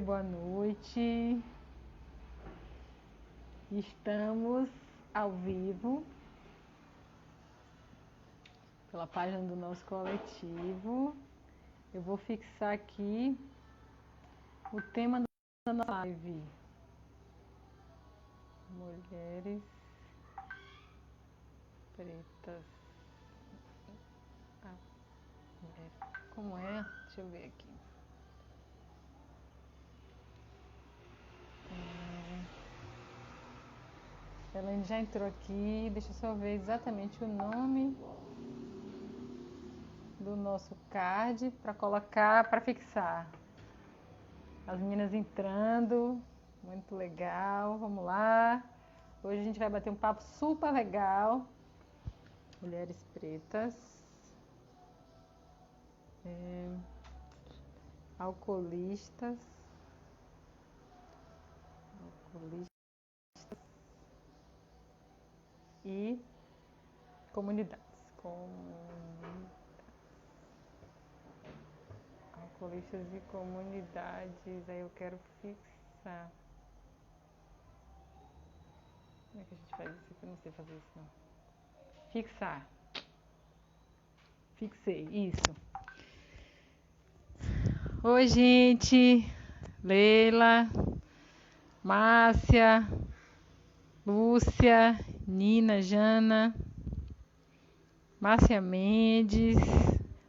boa noite. Estamos ao vivo pela página do nosso coletivo. Eu vou fixar aqui o tema da nossa live. Mulheres pretas. Como é? Deixa eu ver aqui. Elaine já entrou aqui. Deixa eu só ver exatamente o nome do nosso card para colocar, para fixar. As meninas entrando. Muito legal. Vamos lá. Hoje a gente vai bater um papo super legal. Mulheres pretas. Alcoolistas e comunidades. Alcoolistas e comunidades. Aí eu quero fixar. Como é que a gente faz isso? Eu não sei fazer isso não. Fixar. Fixei, isso. Oi, gente. Leila, Márcia, Lúcia, Nina, Jana, Márcia Mendes,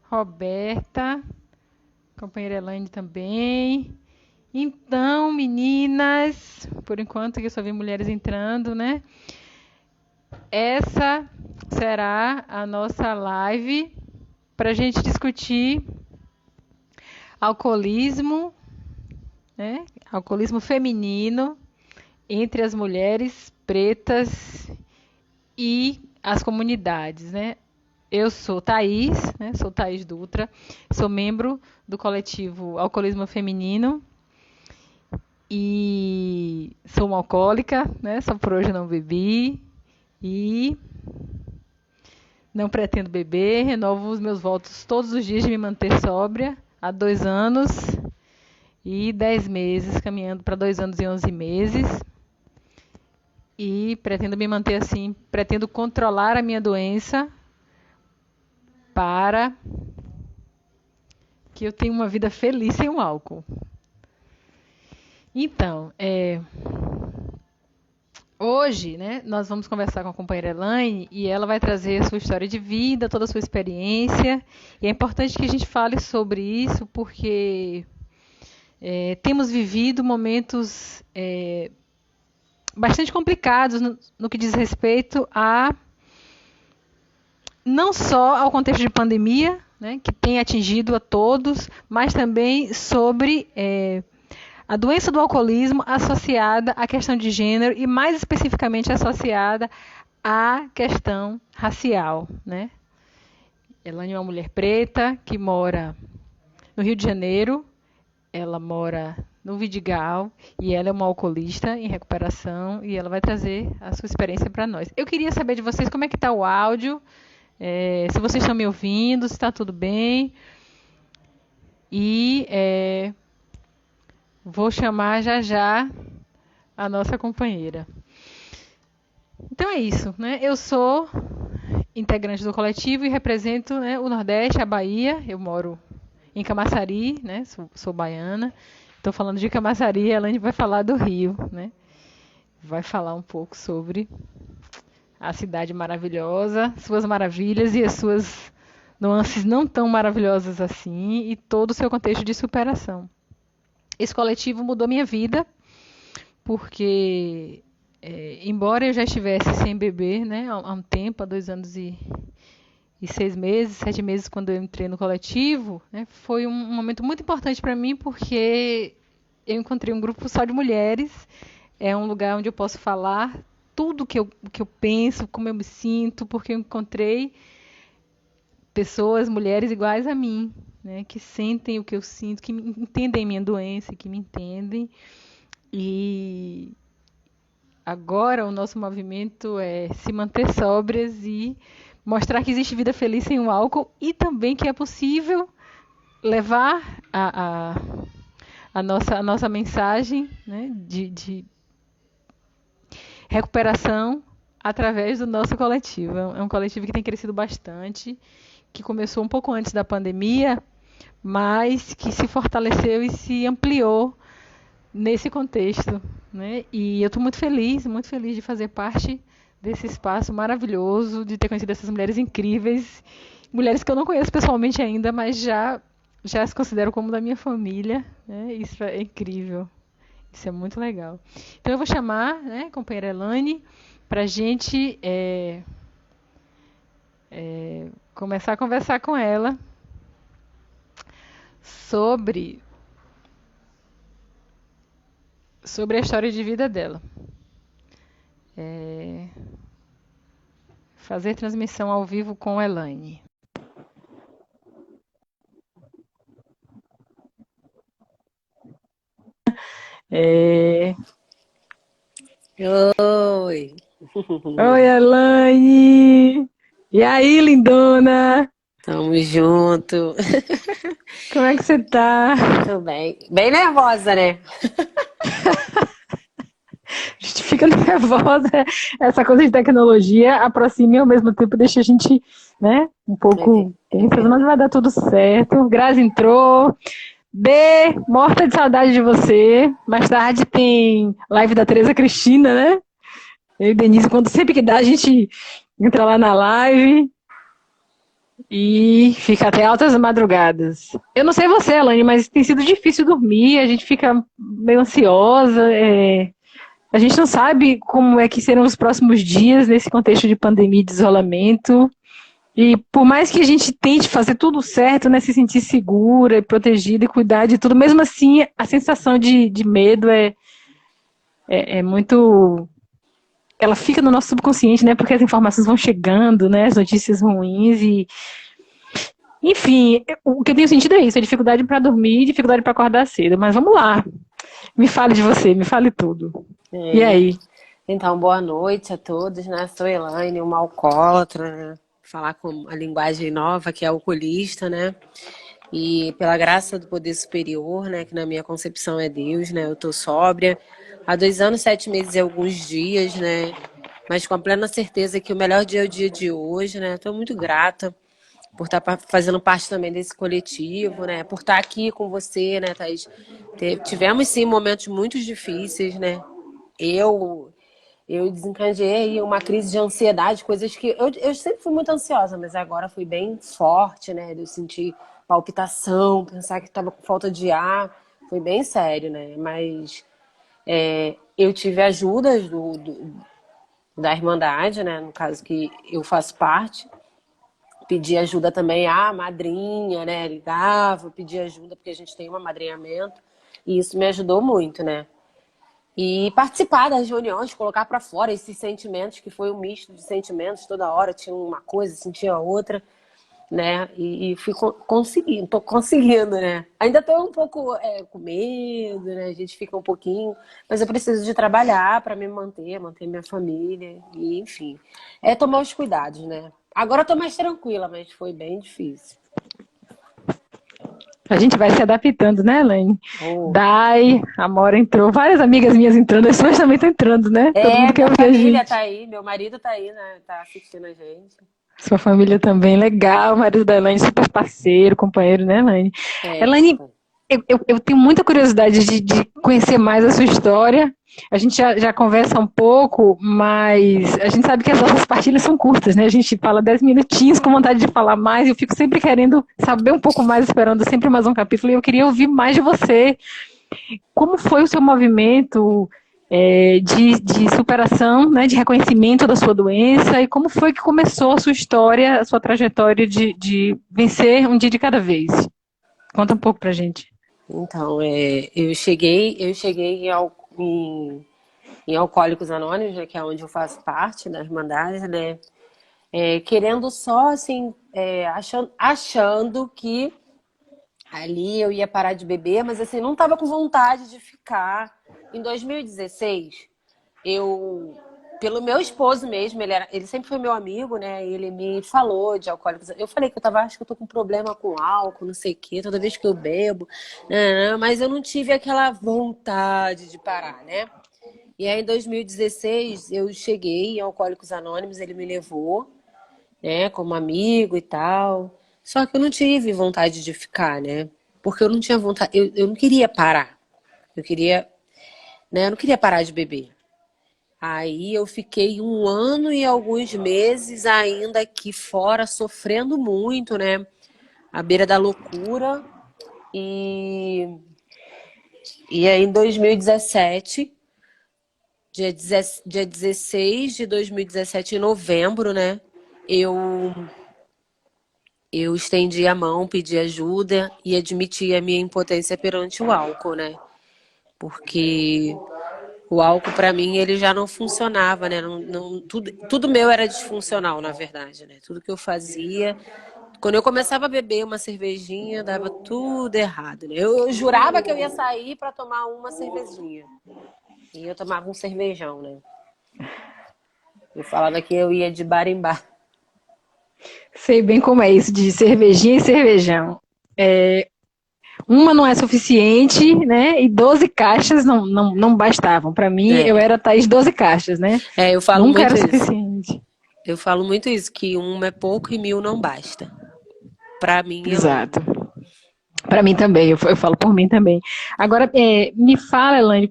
Roberta, companheira Elaine também. Então, meninas, por enquanto que eu só vi mulheres entrando, né? Essa será a nossa live para a gente discutir alcoolismo, né? Alcoolismo feminino entre as mulheres pretas e as comunidades, né? Eu sou Thaís, né? Sou Thaís Dutra, sou membro do coletivo Alcoolismo Feminino e sou uma alcoólica, né? Só por hoje não bebi e não pretendo beber, renovo os meus votos todos os dias de me manter sóbria há 2 anos e 10 meses, caminhando para 2 anos e 11 meses. E pretendo me manter assim, pretendo controlar a minha doença para que eu tenha uma vida feliz sem o álcool. Então, hoje, né, nós vamos conversar com a companheira Elaine e ela vai trazer a sua história de vida, toda a sua experiência. E é importante que a gente fale sobre isso porque temos vivido momentos bastante complicados no que diz respeito a não só ao contexto de pandemia, né, que tem atingido a todos, mas também sobre a doença do alcoolismo associada à questão de gênero e mais especificamente associada à questão racial, né? Elaine é uma mulher preta que mora no Rio de Janeiro, ela mora no Vidigal e ela é uma alcoolista em recuperação e ela vai trazer a sua experiência para nós. Eu queria saber de vocês como é que está o áudio, se vocês estão me ouvindo, se está tudo bem. E vou chamar já a nossa companheira. Então é isso, né? Eu sou integrante do coletivo e represento, né, o Nordeste, a Bahia. Eu moro em Camaçari, né? Sou baiana. Estou falando de Camaçari, a Elaine vai falar do Rio, né? Vai falar um pouco sobre a cidade maravilhosa, suas maravilhas e as suas nuances não tão maravilhosas assim e todo o seu contexto de superação. Esse coletivo mudou minha vida porque, embora eu já estivesse sem beber, né, há um tempo, há 2 anos e 6 meses, 7 meses, quando eu entrei no coletivo, né, foi um momento muito importante para mim, porque eu encontrei um grupo só de mulheres, é um lugar onde eu posso falar tudo que eu penso, como eu me sinto, porque eu encontrei pessoas, mulheres iguais a mim, né, que sentem o que eu sinto, que entendem minha doença, que me entendem. E agora o nosso movimento é se manter sóbrias e mostrar que existe vida feliz sem o álcool e também que é possível levar a nossa mensagem, né, de recuperação através do nosso coletivo. É um coletivo que tem crescido bastante, que começou um pouco antes da pandemia, mas que se fortaleceu e se ampliou nesse contexto, né? E eu estou muito feliz de fazer parte desse espaço maravilhoso, de ter conhecido essas mulheres incríveis, mulheres que eu não conheço pessoalmente ainda, mas já as considero como da minha família, né? Isso é incrível, isso é muito legal. Então eu vou chamar, né, a companheira Elaine, para a gente começar a conversar com ela sobre a história de vida dela. Fazer transmissão ao vivo com a Elaine. É... Oi, Oi, Elaine! E aí, lindona? tamo junto. Como é que você tá? Tô bem. Bem nervosa, né? A gente fica nervosa. Essa coisa de tecnologia aproxima e ao mesmo tempo deixa a gente, né, um pouco É tensa, mas vai verdade. dar tudo certo. Grazi entrou. B, morta de saudade de você. Mais tarde tem live da Tereza Cristina, né? Eu e Denise, quando sempre que dá, a gente entra lá na live e fica até altas madrugadas. Eu não sei você, Elaine, mas tem sido difícil dormir, a gente fica meio ansiosa, a gente não sabe como é que serão os próximos dias nesse contexto de pandemia e de isolamento. E por mais que a gente tente fazer tudo certo, né, se sentir segura, e protegida e cuidar de tudo, mesmo assim a sensação de medo é muito. Ela fica no nosso subconsciente, né? Porque as informações vão chegando, né? As notícias ruins e. Enfim, o que eu tenho sentido é isso, a dificuldade para dormir, dificuldade para acordar cedo. Mas vamos lá. Me fale de você, me fale tudo. E É. aí? Então, boa noite a todos, né? Sou Elaine, uma alcoólatra, né? Falar com a linguagem nova, que é alcoolista, né? E pela graça do poder superior, né? Que na minha concepção é Deus, né? Eu tô sóbria há 2 anos, 7 meses e alguns dias, né? Mas com a plena certeza que o melhor dia é o dia de hoje, né? Estou muito grata por estar fazendo parte também desse coletivo, né? Por estar aqui com você, né, Thaís? Tivemos, sim, momentos muito difíceis, né? Eu, eu desencadeei uma crise de ansiedade, coisas que... Eu sempre fui muito ansiosa, mas agora fui bem forte, né? Eu senti palpitação, pensar que estava com falta de ar. Foi bem sério, né? Mas eu tive ajuda da Irmandade, né? No caso que eu faço parte. Pedi ajuda também à madrinha, né? Ligava, pedia ajuda, porque a gente tem um amadrinhamento. E isso me ajudou muito, né? E participar das reuniões, colocar para fora esses sentimentos, que foi um misto de sentimentos, toda hora tinha uma coisa, sentia outra, né? E fui conseguindo, tô conseguindo, né? Ainda tô um pouco com medo, né? A gente fica um pouquinho, mas eu preciso de trabalhar para me manter minha família, e enfim. É tomar os cuidados, né? Agora eu tô mais tranquila, mas foi bem difícil. A gente vai se adaptando, né, Elaine? Oh. Dai, a Mora entrou, várias amigas minhas entrando, as suas também estão entrando, né? Todo mundo quer Minha ouvir a família tá gente. aí, meu marido tá aí, né? Tá assistindo a gente. Sua família também, legal. O marido da Elaine, super parceiro, companheiro, né, Elaine? Elaine, Super. eu tenho muita curiosidade de conhecer mais a sua história. A gente já conversa um pouco, mas a gente sabe que as nossas partilhas são curtas, né? A gente fala 10 minutinhos com vontade de falar mais. Eu fico sempre querendo saber um pouco mais, esperando sempre mais um capítulo. E eu queria ouvir mais de você. Como foi o seu movimento de superação, né, de reconhecimento da sua doença e como foi que começou a sua história, a sua trajetória de vencer um dia de cada vez? Conta um pouco pra gente. Então, eu cheguei em Alcoólicos Anônimos, né, que é onde eu faço parte da Irmandade, né? Querendo só, assim, achando que ali eu ia parar de beber, mas assim, não estava com vontade de ficar. Em 2016, eu pelo meu esposo mesmo, ele sempre foi meu amigo, né? Ele me falou de alcoólicos. Eu falei que acho que eu tô com problema com álcool, não sei o quê, toda vez que eu bebo, né, mas eu não tive aquela vontade de parar, né? E aí, em 2016, eu cheguei em Alcoólicos Anônimos, ele me levou, né, como amigo e tal. Só que eu não tive vontade de ficar, né? Porque eu não tinha vontade, eu não queria parar. Eu queria, né, eu não queria parar de beber. Aí eu fiquei 1 ano e alguns meses ainda aqui fora, sofrendo muito, né? À beira da loucura. E, e aí, em 2017, dia 16 de 2017, em novembro, né? Eu, eu estendi a mão, pedi ajuda e admiti a minha impotência perante o álcool, né? Porque o álcool, para mim, ele já não funcionava, né? Tudo meu era disfuncional, na verdade, né? Tudo que eu fazia. Quando eu começava a beber uma cervejinha, dava tudo errado, né? Eu jurava que eu ia sair para tomar uma cervejinha. E eu tomava um cervejão, né? Eu falava que eu ia de bar em bar. Sei bem como é isso de cervejinha e cervejão. Uma não é suficiente, né? E 12 caixas não bastavam. Para mim, eu É, era Thaís 12 caixas, né? eu falo Nunca era muito isso. suficiente. Eu falo muito isso, que uma é pouco e 1000 não basta. Pra mim, Elaine. Exato. Para mim também, eu falo por mim também. Agora, me fala, Elaine,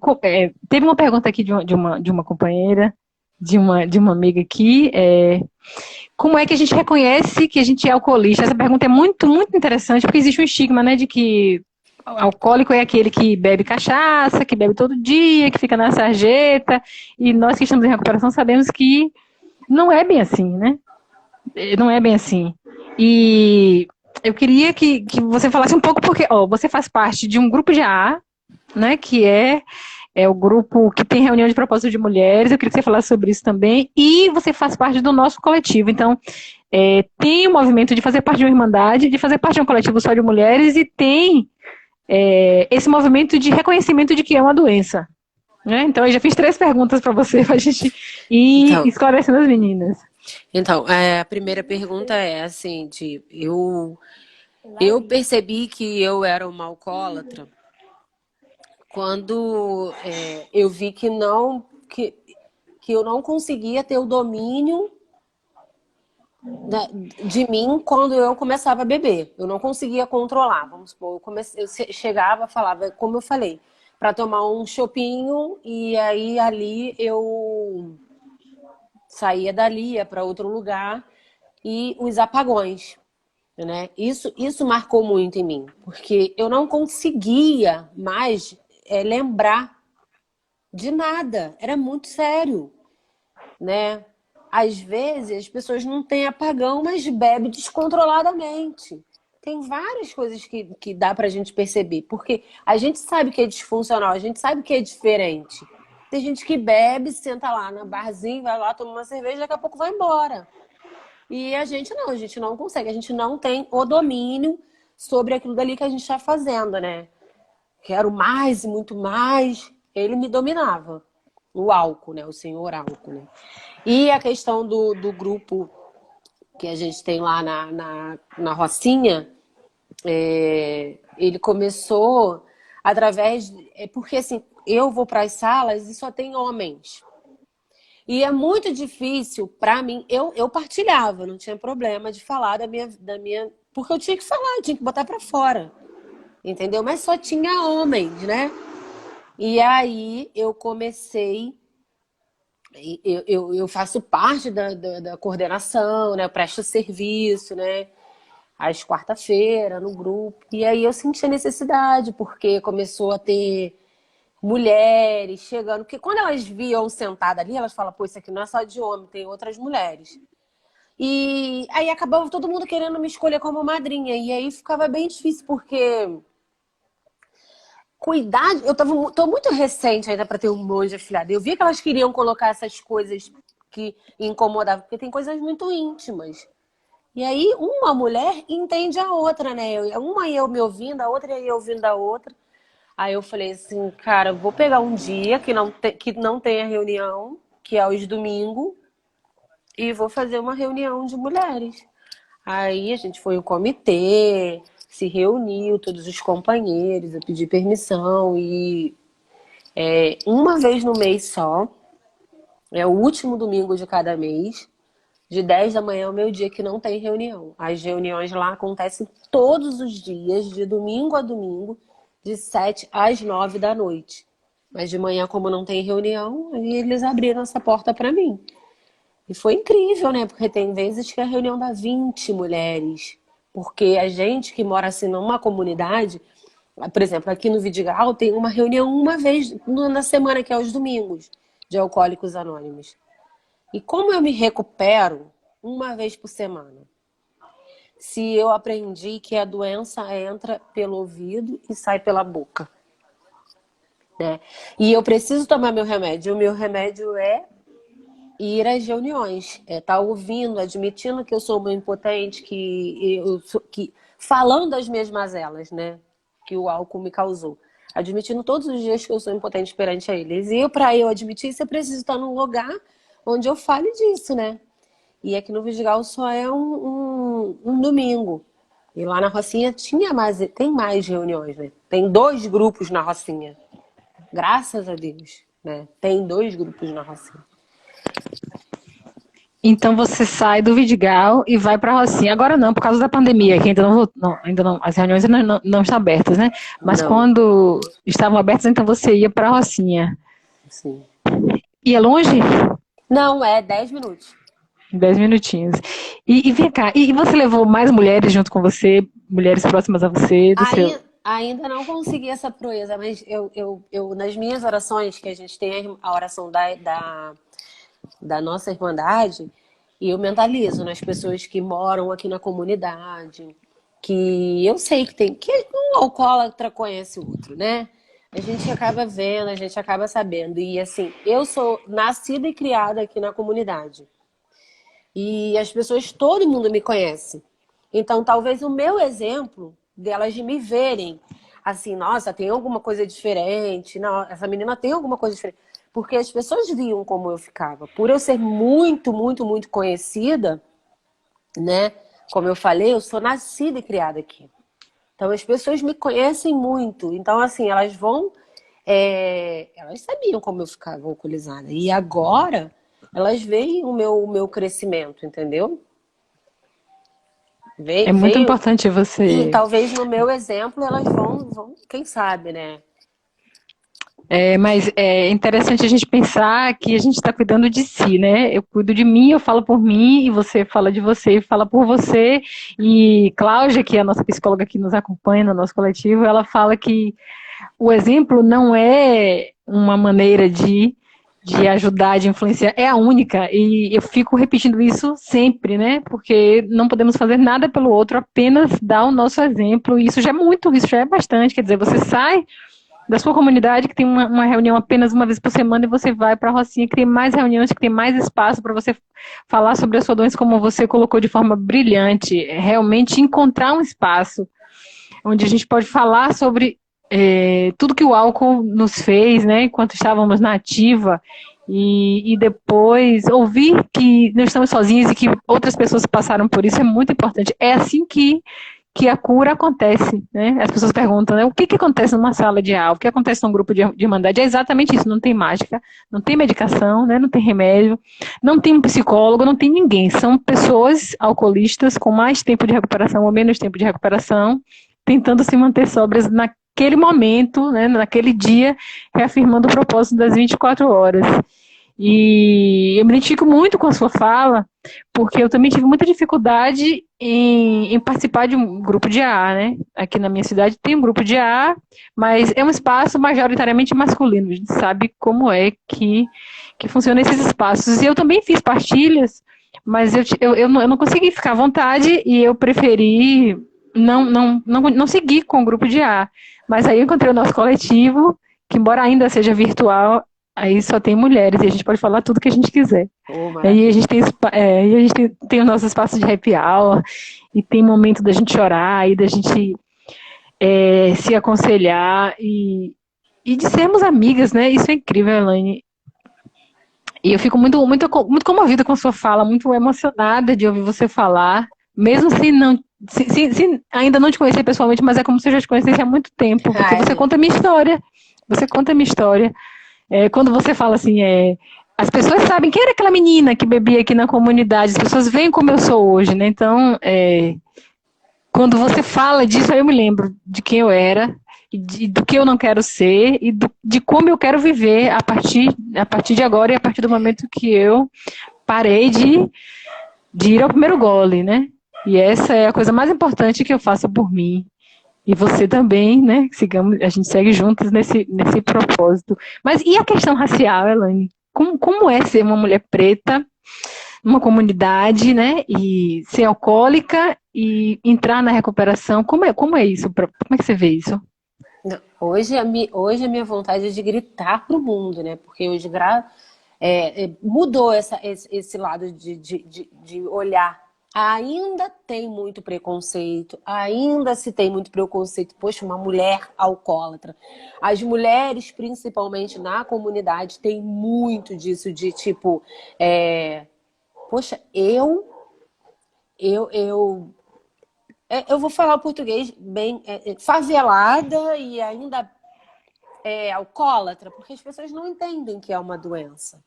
teve uma pergunta aqui de uma companheira, de uma amiga aqui, como é que a gente reconhece que a gente é alcoolista? Essa pergunta é muito, muito interessante, porque existe um estigma, né, de que alcoólico é aquele que bebe cachaça, que bebe todo dia, que fica na sarjeta, e nós que estamos em recuperação sabemos que não é bem assim, né? Não é bem assim. E eu queria que você falasse um pouco, porque você faz parte de um grupo de AA, né, que é o grupo que tem reunião de propósito de mulheres. Eu queria que você falasse sobre isso também. E você faz parte do nosso coletivo. Então, tem o movimento de fazer parte de uma irmandade, de fazer parte de um coletivo só de mulheres, e tem esse movimento de reconhecimento de que é uma doença. Né? Então, eu já fiz 3 perguntas para você, para a gente ir Então, esclarecendo as meninas. a primeira pergunta é assim, eu percebi que eu era uma alcoólatra quando eu vi que eu não conseguia ter o domínio de mim quando eu começava a beber. Eu não conseguia controlar. Vamos supor, eu chegava, falava, como eu falei, para tomar um chopinho e aí ali eu saía dali, ia para outro lugar e os apagões, né? Isso marcou muito em mim, porque eu não conseguia mais lembrar de nada. Era muito sério, né? Às vezes as pessoas não têm apagão, mas bebem descontroladamente. Tem várias coisas que dá pra gente perceber, porque a gente sabe que é disfuncional, a gente sabe que é diferente. Tem gente que bebe, senta lá no barzinho, vai lá, toma uma cerveja, daqui a pouco vai embora. E a gente não consegue, a gente não tem o domínio sobre aquilo dali que a gente está fazendo, né? Quero mais e muito mais. Ele me dominava. O álcool, né? O senhor álcool, né? E a questão do grupo que a gente tem lá na Rocinha, ele começou através. Porque assim, eu vou para as salas e só tem homens. E é muito difícil para mim. Eu partilhava, não tinha problema de falar da minha. Porque eu tinha que falar, eu tinha que botar para fora. Entendeu? Mas só tinha homens, né? E aí eu comecei. Eu faço parte da coordenação, né? Eu presto serviço, né? Às quarta-feira no grupo. E aí eu senti a necessidade, porque começou a ter mulheres chegando. Porque quando elas viam sentada ali, elas falam, pô, isso aqui não é só de homem, tem outras mulheres. E aí acabava todo mundo querendo me escolher como madrinha. E aí ficava bem difícil, porque cuidar. Tô muito recente ainda para ter um monte de afilhada. Eu vi que elas queriam colocar essas coisas que incomodavam, porque tem coisas muito íntimas. E aí uma mulher entende a outra, né? Uma eu me ouvindo, a outra eu ouvindo a outra. Aí eu falei assim, cara, eu vou pegar um dia que não tenha reunião que é aos domingos, e vou fazer uma reunião de mulheres. Aí a gente foi o comitê, se reuniu, todos os companheiros, eu pedi permissão e uma vez no mês só, é o último domingo de cada mês, de 10 da manhã ao meio-dia que não tem reunião. As reuniões lá acontecem todos os dias, de domingo a domingo, de 7 às 9 da noite. Mas de manhã, como não tem reunião, aí eles abriram essa porta para mim. E foi incrível, né? Porque tem vezes que a reunião dá 20 mulheres. Porque a gente que mora assim numa comunidade, por exemplo, aqui no Vidigal tem uma reunião uma vez na semana, que é aos domingos, de Alcoólicos Anônimos. E como eu me recupero uma vez por semana? Se eu aprendi que a doença entra pelo ouvido e sai pela boca, né? E eu preciso tomar meu remédio. O meu remédio é ir às reuniões, tá ouvindo, admitindo que eu sou uma impotente, falando as minhas mazelas, né? Que o álcool me causou. Admitindo todos os dias que eu sou impotente perante a eles. E para eu admitir isso, eu preciso estar num lugar onde eu fale disso, né? E aqui no Vidigal só é um domingo. E lá na Rocinha tem mais reuniões, né? Tem 2 grupos na Rocinha. Graças a Deus, né? Tem 2 grupos na Rocinha. Então você sai do Vidigal e vai para a Rocinha. Agora não, por causa da pandemia, que ainda não, as reuniões ainda não estão abertas, né? Mas Não. Quando estavam abertas, então você ia para a Rocinha. Sim. E é longe? Não, é 10 minutos. 10 minutinhos. E vem cá, e você levou mais mulheres junto com você, mulheres próximas a você, Ainda não consegui essa proeza, mas eu nas minhas orações, que a gente tem a oração da nossa Irmandade, e eu mentalizo nas pessoas que moram aqui na comunidade, que eu sei que um alcoólatra conhece o outro, né? A gente acaba vendo, a gente acaba sabendo. E assim, eu sou nascida e criada aqui na comunidade. E as pessoas, todo mundo me conhece. Então, talvez o meu exemplo delas de me verem assim, nossa, tem alguma coisa diferente, não, essa menina tem alguma coisa diferente. Porque as pessoas viam como eu ficava. Por eu ser muito, muito, muito conhecida, né? Como eu falei, eu sou nascida e criada aqui. Então, as pessoas me conhecem muito. Então, assim, elas vão... elas sabiam como eu ficava alcoolizada. E agora, elas veem o meu crescimento, entendeu? É muito Veio... importante E você... talvez no meu exemplo, elas vão quem sabe, né? Mas é interessante a gente pensar que a gente está cuidando de si, né? Eu cuido de mim, eu falo por mim, e você fala de você e fala por você. E Cláudia, que é a nossa psicóloga que nos acompanha no nosso coletivo, ela fala que o exemplo não é uma maneira de ajudar, de influenciar, é a única. E eu fico repetindo isso sempre, né? Porque não podemos fazer nada pelo outro, apenas dar o nosso exemplo. E isso já é muito, isso já é bastante. Quer dizer, você sai da sua comunidade, que tem uma reunião apenas uma vez por semana, e você vai para a Rocinha, que tem mais reuniões, que tem mais espaço para você falar sobre a sua doença, como você colocou de forma brilhante. Realmente encontrar um espaço onde a gente pode falar sobre tudo que o álcool nos fez, né, enquanto estávamos na ativa, e depois ouvir que não estamos sozinhos e que outras pessoas passaram por isso é muito importante. É assim que a cura acontece, né? As pessoas perguntam, né, o que acontece numa sala de aula, o que acontece num grupo de irmandade? É exatamente isso, não tem mágica, não tem medicação, né, não tem remédio, não tem um psicólogo, não tem ninguém. São pessoas alcoolistas com mais tempo de recuperação ou menos tempo de recuperação, tentando se manter sóbrias naquele momento, né, naquele dia, reafirmando o propósito das 24 horas. E eu me identifico muito com a sua fala, porque eu também tive muita dificuldade em participar de um grupo de AA, né? Aqui na minha cidade tem um grupo de AA, mas é um espaço majoritariamente masculino. A gente sabe como é que funcionam esses espaços. E eu também fiz partilhas, mas eu não consegui ficar à vontade e eu preferi não seguir com o grupo de AA. Mas aí eu encontrei o nosso coletivo, que embora ainda seja virtual, aí só tem mulheres e a gente pode falar tudo que a gente quiser. E a gente tem o nosso espaço de happy hour, e tem momento da gente chorar, e da gente se aconselhar, e de sermos amigas, né? Isso é incrível, Elaine. E eu fico muito comovida com a sua fala, muito emocionada de ouvir você falar, mesmo se não, se ainda não te conhecer pessoalmente, mas é como se eu já te conhecesse há muito tempo, porque você Ai, conta a minha história. Você conta a minha história. Quando você fala assim, as pessoas sabem quem era aquela menina que bebia aqui na comunidade, as pessoas veem como eu sou hoje, né? Então, quando você fala disso, aí eu me lembro de quem eu era, do que eu não quero ser e de como eu quero viver a partir de agora e a partir do momento que eu parei de ir ao primeiro gole, né? E essa é a coisa mais importante que eu faço por mim. E você também, né? Sigamos, a gente segue juntos nesse propósito. Mas e a questão racial, Elaine? Como é ser uma mulher preta numa comunidade, né? E ser alcoólica e entrar na recuperação? Como é isso? Como é que você vê isso? não, hoje a minha vontade é de gritar pro mundo, né? Porque hoje mudou esse lado de olhar. Ainda tem muito preconceito, ainda se tem muito preconceito. Poxa, uma mulher alcoólatra. As mulheres, principalmente na comunidade, tem muito disso de tipo, poxa, eu, eu, eu vou falar o português bem favelada e ainda alcoólatra, porque as pessoas não entendem que é uma doença,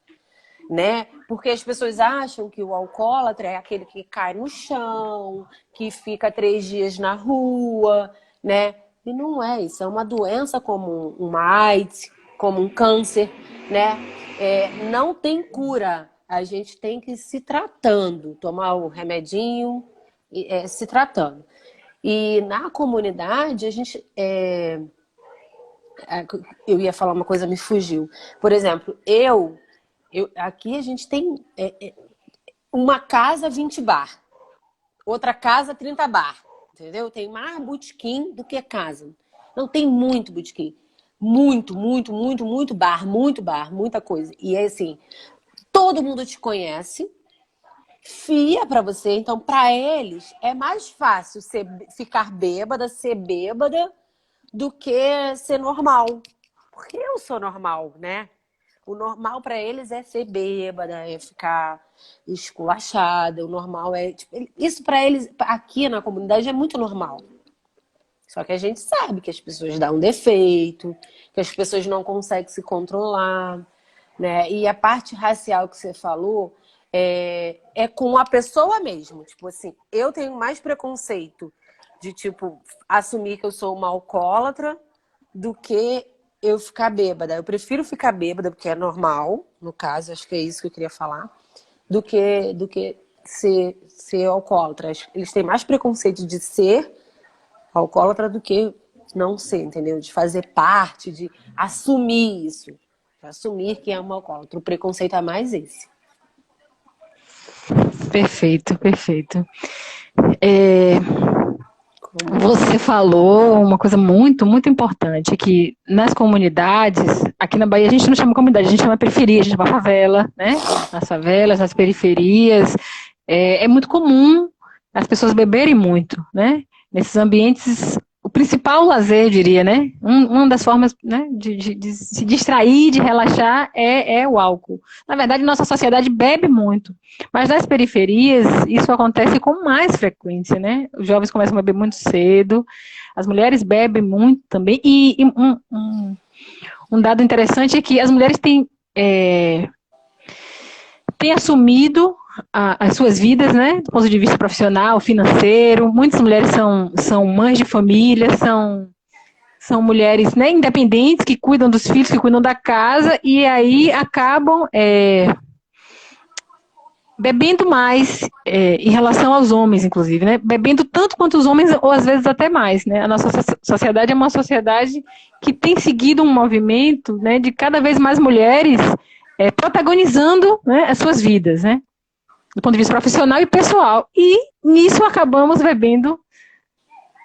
né? Porque as pessoas acham que o alcoólatra é aquele que cai no chão, que fica 3 dias na rua, né? E não é isso, é uma doença como uma AIDS, como um câncer, né? Não tem cura, a gente tem que ir se tratando, tomar o remedinho, se tratando. E na comunidade, a gente. Eu ia falar uma coisa, me fugiu. Por exemplo, aqui a gente tem uma casa 20 bar, outra casa 30 bar, entendeu? Tem mais botequim do que casa. Não tem muito botequim. Muito, muito, muito, muito bar, muita coisa. E é assim, todo mundo te conhece, fia pra você, então pra eles é mais fácil ficar bêbada, ser bêbada, do que ser normal. Porque eu sou normal, né? O normal para eles é ser bêbada, é ficar esculachada. O normal é. Tipo, isso para eles, aqui na comunidade, é muito normal. Só que a gente sabe que as pessoas dão um defeito, que as pessoas não conseguem se controlar, né? E a parte racial que você falou é com a pessoa mesmo. Tipo assim, eu tenho mais preconceito de, tipo, assumir que eu sou uma alcoólatra do que eu ficar bêbada. Eu prefiro ficar bêbada, porque é normal, no caso, acho que é isso que eu queria falar, do que ser alcoólatra. Eles têm mais preconceito de ser alcoólatra do que não ser, entendeu? De fazer parte, de assumir isso. De assumir que é uma alcoólatra. O preconceito é mais esse. Perfeito, perfeito. É, Você falou uma coisa muito, muito importante, que nas comunidades, aqui na Bahia a gente não chama comunidade, a gente chama periferia, a gente chama favela, né? Nas favelas, nas periferias, é muito comum as pessoas beberem muito, né? Nesses ambientes, o principal lazer, eu diria, né? Uma das formas, né, de se distrair, de relaxar, é o álcool. Na verdade, nossa sociedade bebe muito, mas nas periferias isso acontece com mais frequência, né? Os jovens começam a beber muito cedo, as mulheres bebem muito também, e um dado interessante é que as mulheres têm assumido as suas vidas, né, do ponto de vista profissional, financeiro. Muitas mulheres são mães de família, são mulheres, né, independentes, que cuidam dos filhos, que cuidam da casa, e aí acabam bebendo mais em relação aos homens, inclusive, né? Bebendo tanto quanto os homens, ou às vezes até mais, né? A nossa sociedade é uma sociedade que tem seguido um movimento, né, de cada vez mais mulheres protagonizando, né, as suas vidas, né? Do ponto de vista profissional e pessoal. E nisso acabamos bebendo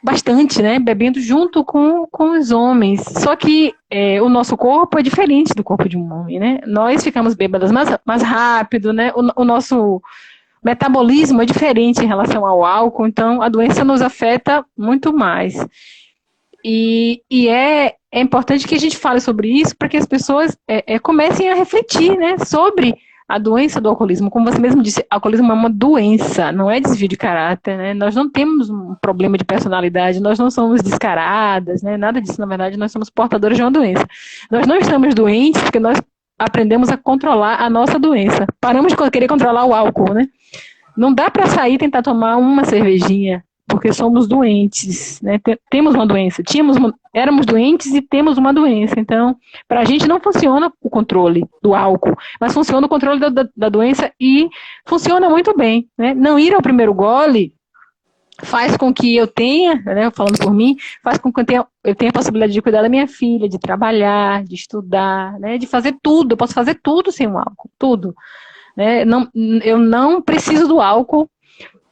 bastante, né? Bebendo junto com os homens. Só que o nosso corpo é diferente do corpo de um homem, né? Nós ficamos bêbadas mais rápido, né? O nosso metabolismo é diferente em relação ao álcool, então a doença nos afeta muito mais. E é importante que a gente fale sobre isso para que as pessoas comecem a refletir, né, sobre a doença do alcoolismo, como você mesmo disse, alcoolismo é uma doença, não é desvio de caráter, né? Nós não temos um problema de personalidade, nós não somos descaradas, né? Nada disso, na verdade, nós somos portadores de uma doença. Nós não estamos doentes porque nós aprendemos a controlar a nossa doença. Paramos de querer controlar o álcool, né? Não dá para sair e tentar tomar uma cervejinha, porque somos doentes, né? Temos uma doença, éramos doentes e temos uma doença. Então, para a gente não funciona o controle do álcool, mas funciona o controle da doença e funciona muito bem, né? Não ir ao primeiro gole faz com que eu tenha, né, falando por mim, faz com que eu tenha a possibilidade de cuidar da minha filha, de trabalhar, de estudar, né, de fazer tudo. Eu posso fazer tudo sem o álcool, tudo. Né? Eu não preciso do álcool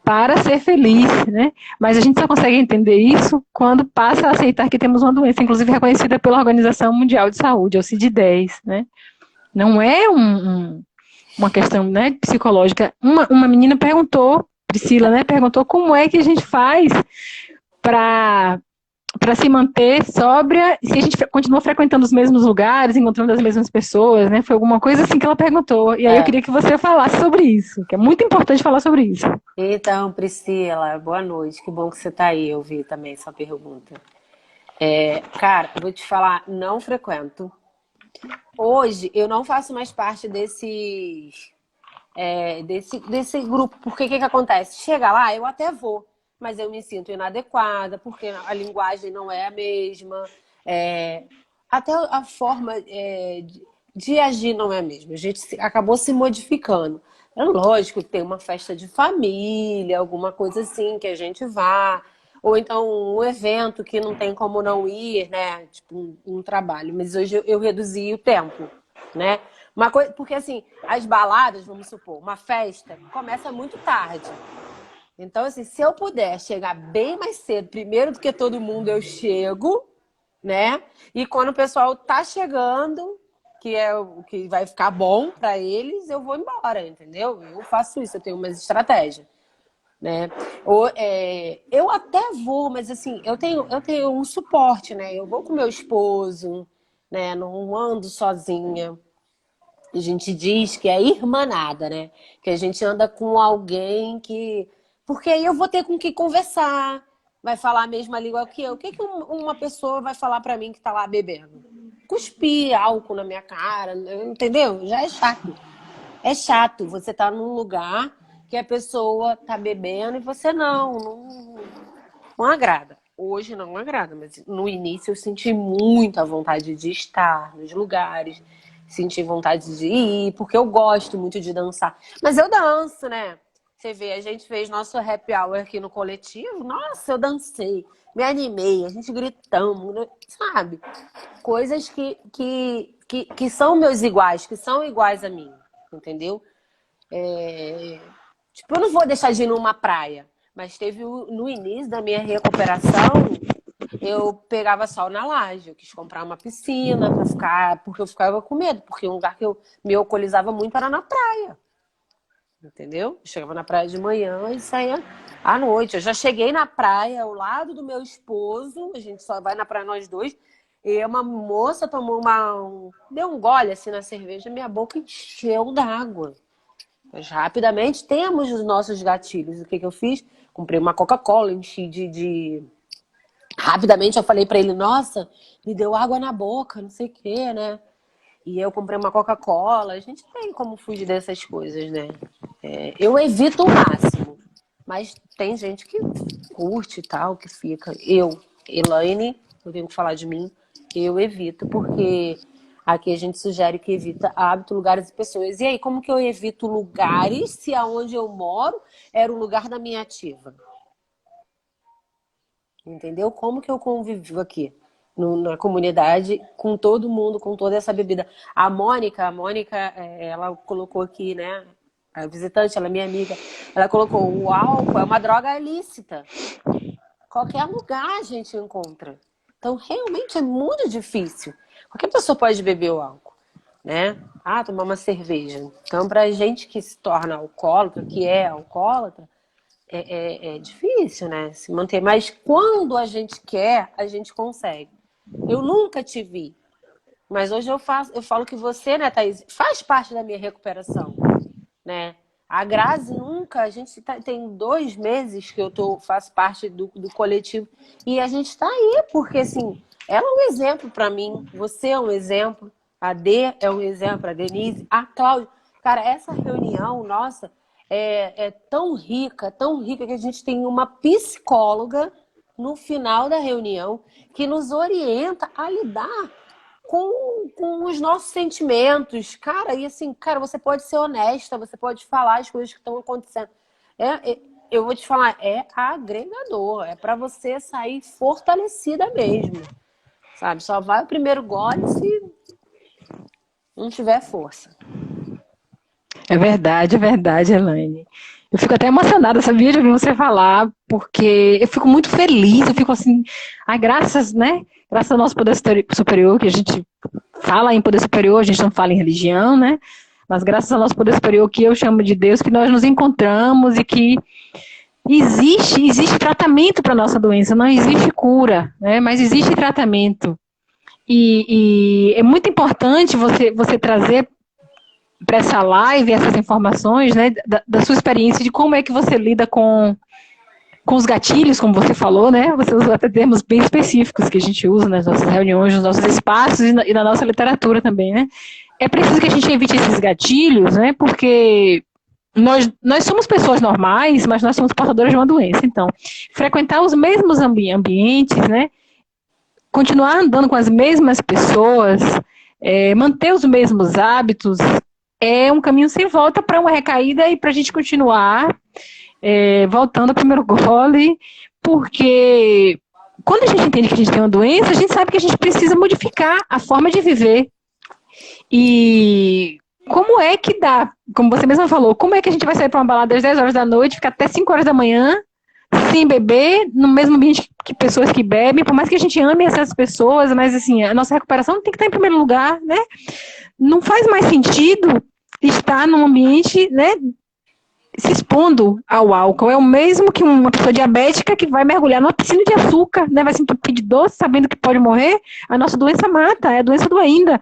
para ser feliz, né? Mas a gente só consegue entender isso quando passa a aceitar que temos uma doença, inclusive reconhecida pela Organização Mundial de Saúde, é o CID-10, né? Não é uma questão, né, psicológica. Uma menina perguntou, Priscila, né, perguntou como é que a gente faz para se manter sóbria, se a gente continua frequentando os mesmos lugares, encontrando as mesmas pessoas, né? Foi alguma coisa assim que ela perguntou. E aí eu queria que você falasse sobre isso, que é muito importante falar sobre isso. Então, Priscila, boa noite. Que bom que você está aí. Eu vi também essa pergunta. Cara, vou te falar, não frequento. Hoje, eu não faço mais parte desse grupo. Porque o que acontece? Chega lá, eu até vou. Mas eu me sinto inadequada, porque a linguagem não é a mesma, até a forma de agir não é a mesma. A gente acabou se modificando. É lógico que tem uma festa de família, alguma coisa assim que a gente vá, ou então um evento que não tem como não ir, né? Tipo um trabalho. Mas hoje eu reduzi o tempo, né? Uma coisa, porque assim, as baladas, vamos supor, uma festa começa muito tarde. Então, assim, se eu puder chegar bem mais cedo, primeiro do que todo mundo, eu chego, né? E quando o pessoal tá chegando, que é o que vai ficar bom para eles, eu vou embora, entendeu? Eu faço isso, eu tenho umas estratégias, né? Eu até vou, mas assim, eu tenho um suporte, né? Eu vou com meu esposo, né? Não ando sozinha. A gente diz que é irmanada, né? Que a gente anda com alguém que... Porque aí eu vou ter com quem conversar, vai falar a mesma língua que eu. O que uma pessoa vai falar pra mim que tá lá bebendo? Cuspir álcool na minha cara, entendeu? Já é chato. É chato você tá num lugar que a pessoa tá bebendo e você não agrada. Hoje não agrada, mas no início eu senti muita vontade de estar nos lugares, senti vontade de ir, porque eu gosto muito de dançar. Mas eu danço, né? Você vê, a gente fez nosso happy hour aqui no coletivo. Nossa, eu dancei, me animei, a gente gritamos, sabe? Coisas que são meus iguais, que são iguais a mim, entendeu? Tipo, eu não vou deixar de ir numa praia, mas teve no início da minha recuperação, eu pegava sol na laje. Eu quis comprar uma piscina para ficar, porque eu ficava com medo, porque um lugar que eu me alcoolizava muito era na praia. Entendeu? Eu chegava na praia de manhã e saía à noite. Eu já cheguei na praia ao lado do meu esposo, a gente só vai na praia nós dois, e uma moça tomou deu um gole assim na cerveja, minha boca encheu d'água. Mas rapidamente temos os nossos gatilhos. O que eu fiz? Comprei uma Coca-Cola, enchi Rapidamente eu falei pra ele, nossa, me deu água na boca, não sei o quê, né? E eu comprei uma Coca-Cola. A gente tem como fugir dessas coisas, né? Eu evito o máximo. Mas tem gente que curte e tal, que fica. Elaine, eu tenho que falar de mim, eu evito, porque aqui a gente sugere que evita hábito, lugares e pessoas. E aí, como que eu evito lugares se aonde eu moro era o lugar da minha ativa? Entendeu? Como que eu convivo aqui na comunidade com todo mundo, com toda essa bebida? A Mônica, ela colocou aqui, né? A visitante, ela é minha amiga. Ela colocou: o álcool é uma droga ilícita. Qualquer lugar a gente encontra. Então, realmente é muito difícil. Qualquer pessoa pode beber o álcool, né? Tomar uma cerveja. Então, pra gente que se torna alcoólatra, que é alcoólatra, é difícil, né? Se manter. Mas quando a gente quer, a gente consegue. Eu nunca te vi. Mas hoje eu falo que você, né, Thaís, faz parte da minha recuperação. né? A Grazi nunca, a gente tem 2 meses que faço parte do coletivo e a gente está aí, porque assim, ela é um exemplo para mim, você é um exemplo, a Dê é um exemplo, a Denise, a Cláudia. Cara, essa reunião, nossa, é tão rica que a gente tem uma psicóloga no final da reunião que nos orienta a lidar com os nossos sentimentos, cara, e assim, cara, você pode ser honesta, você pode falar as coisas que estão acontecendo. Eu vou te falar, é agregador, é para você sair fortalecida mesmo, sabe? Só vai o primeiro gole se não tiver força. É verdade, Elaine. Eu fico até emocionada, sabia, de ouvir você falar, porque eu fico muito feliz, eu fico assim, ai, graças, né? Graças ao nosso poder superior, que a gente fala em poder superior, a gente não fala em religião, né? Mas graças ao nosso poder superior, que eu chamo de Deus, que nós nos encontramos e que existe tratamento para a nossa doença, não existe cura, né? Mas existe tratamento. E é muito importante você trazer para essa live essas informações, né, da sua experiência, de como é que você lida com os gatilhos, como você falou, né? Você usou até termos bem específicos que a gente usa nas nossas reuniões, nos nossos espaços e na nossa literatura também, né? É preciso que a gente evite esses gatilhos, né? Porque nós somos pessoas normais, mas nós somos portadores de uma doença. Então, frequentar os mesmos ambientes, né? Continuar andando com as mesmas pessoas, manter os mesmos hábitos, é um caminho sem volta para uma recaída e para a gente continuar voltando ao primeiro gole, porque quando a gente entende que a gente tem uma doença, a gente sabe que a gente precisa modificar a forma de viver. E como é que dá, como você mesma falou, como é que a gente vai sair para uma balada às 10 horas da noite, ficar até 5 horas da manhã, sem beber, no mesmo ambiente que pessoas que bebem, por mais que a gente ame essas pessoas, mas assim, a nossa recuperação tem que estar em primeiro lugar, né? Não faz mais sentido estar num ambiente, né, se expondo ao álcool. É o mesmo que uma pessoa diabética que vai mergulhar numa piscina de açúcar, né, vai se entupir de doce, sabendo que pode morrer. A nossa doença mata, é a doença do ainda.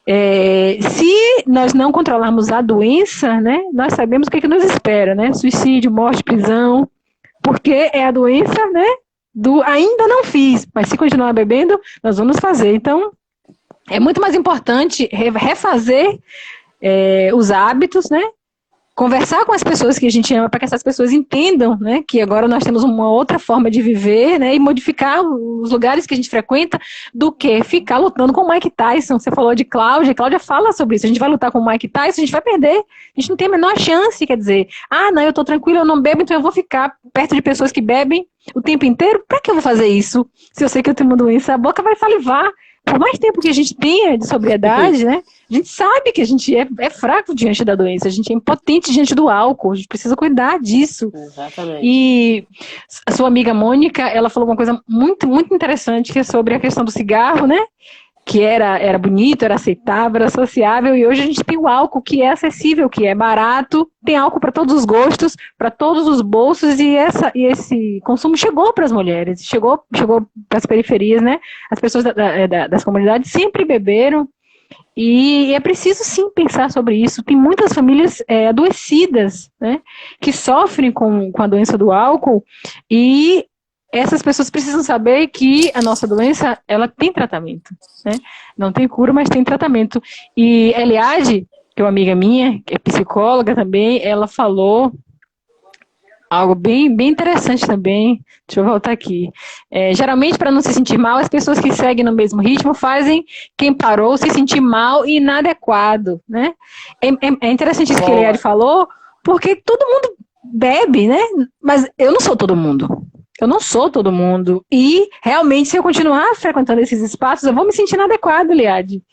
Se nós não controlarmos a doença, né, nós sabemos o que nos espera, né? Suicídio, morte, prisão, porque é a doença, né, do ainda não fiz, mas se continuar bebendo, nós vamos fazer. Então, é muito mais importante refazer os hábitos, né? Conversar com as pessoas que a gente ama para que essas pessoas entendam, né, que agora nós temos uma outra forma de viver, né, e modificar os lugares que a gente frequenta do que ficar lutando com o Mike Tyson. Você falou de Cláudia fala sobre isso. A gente vai lutar com o Mike Tyson, a gente vai perder. A gente não tem a menor chance, quer dizer, não, eu tô tranquila, eu não bebo, então eu vou ficar perto de pessoas que bebem o tempo inteiro. Para que eu vou fazer isso? Se eu sei que eu tenho uma doença, a boca vai salivar. Por mais tempo que a gente tenha de sobriedade, né, a gente sabe que a gente é fraco diante da doença, a gente é impotente diante do álcool, a gente precisa cuidar disso. Exatamente. E a sua amiga Mônica, ela falou uma coisa muito, muito interessante, que é sobre a questão do cigarro, né, que era bonito, era aceitável, era sociável, e hoje a gente tem o álcool, que é acessível, que é barato, tem álcool para todos os gostos, para todos os bolsos, e esse consumo chegou para as mulheres, chegou para as periferias, né? As pessoas das comunidades sempre beberam, e é preciso sim pensar sobre isso. Tem muitas famílias adoecidas, né, que sofrem com a doença do álcool, e essas pessoas precisam saber que a nossa doença, ela tem tratamento, né? Não tem cura, mas tem tratamento. E Eliade, que é uma amiga minha, que é psicóloga também, ela falou algo bem, bem interessante também. Deixa eu voltar aqui. Geralmente, para não se sentir mal, as pessoas que seguem no mesmo ritmo fazem quem parou se sentir mal e inadequado, né? É interessante isso que a Eliade falou, porque todo mundo bebe, né? Mas eu não sou todo mundo. Eu não sou todo mundo. E, realmente, se eu continuar frequentando esses espaços, eu vou me sentir inadequada, Eliade.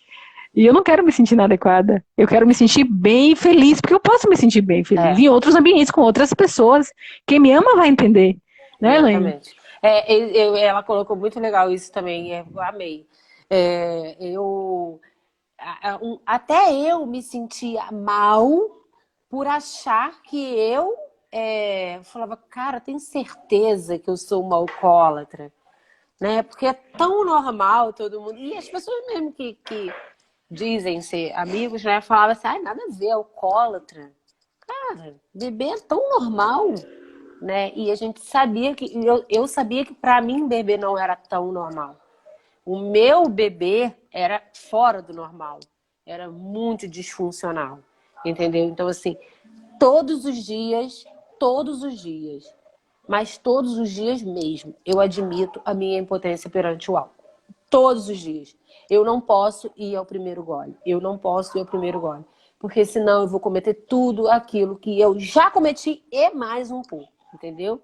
E eu não quero me sentir inadequada. Eu quero me sentir bem feliz, porque eu posso me sentir bem feliz em outros ambientes, com outras pessoas. Quem me ama vai entender. Né, Elaine? Exatamente. Ela colocou muito legal isso também. Eu amei. Até eu me sentia mal por achar que eu falava, cara, tenho certeza que eu sou uma alcoólatra, né? Porque é tão normal todo mundo. E as pessoas mesmo que dizem ser amigos, né? Falavam assim, nada a ver, alcoólatra. Cara, bebê é tão normal, né? E a gente sabia que, eu sabia que para mim bebê não era tão normal. O meu bebê era fora do normal, era muito disfuncional, entendeu? Então, assim, todos os dias, mas todos os dias mesmo, eu admito a minha impotência perante o álcool. Todos os dias. Eu não posso ir ao primeiro gole. Eu não posso ir ao primeiro gole. Porque senão eu vou cometer tudo aquilo que eu já cometi e mais um pouco, entendeu?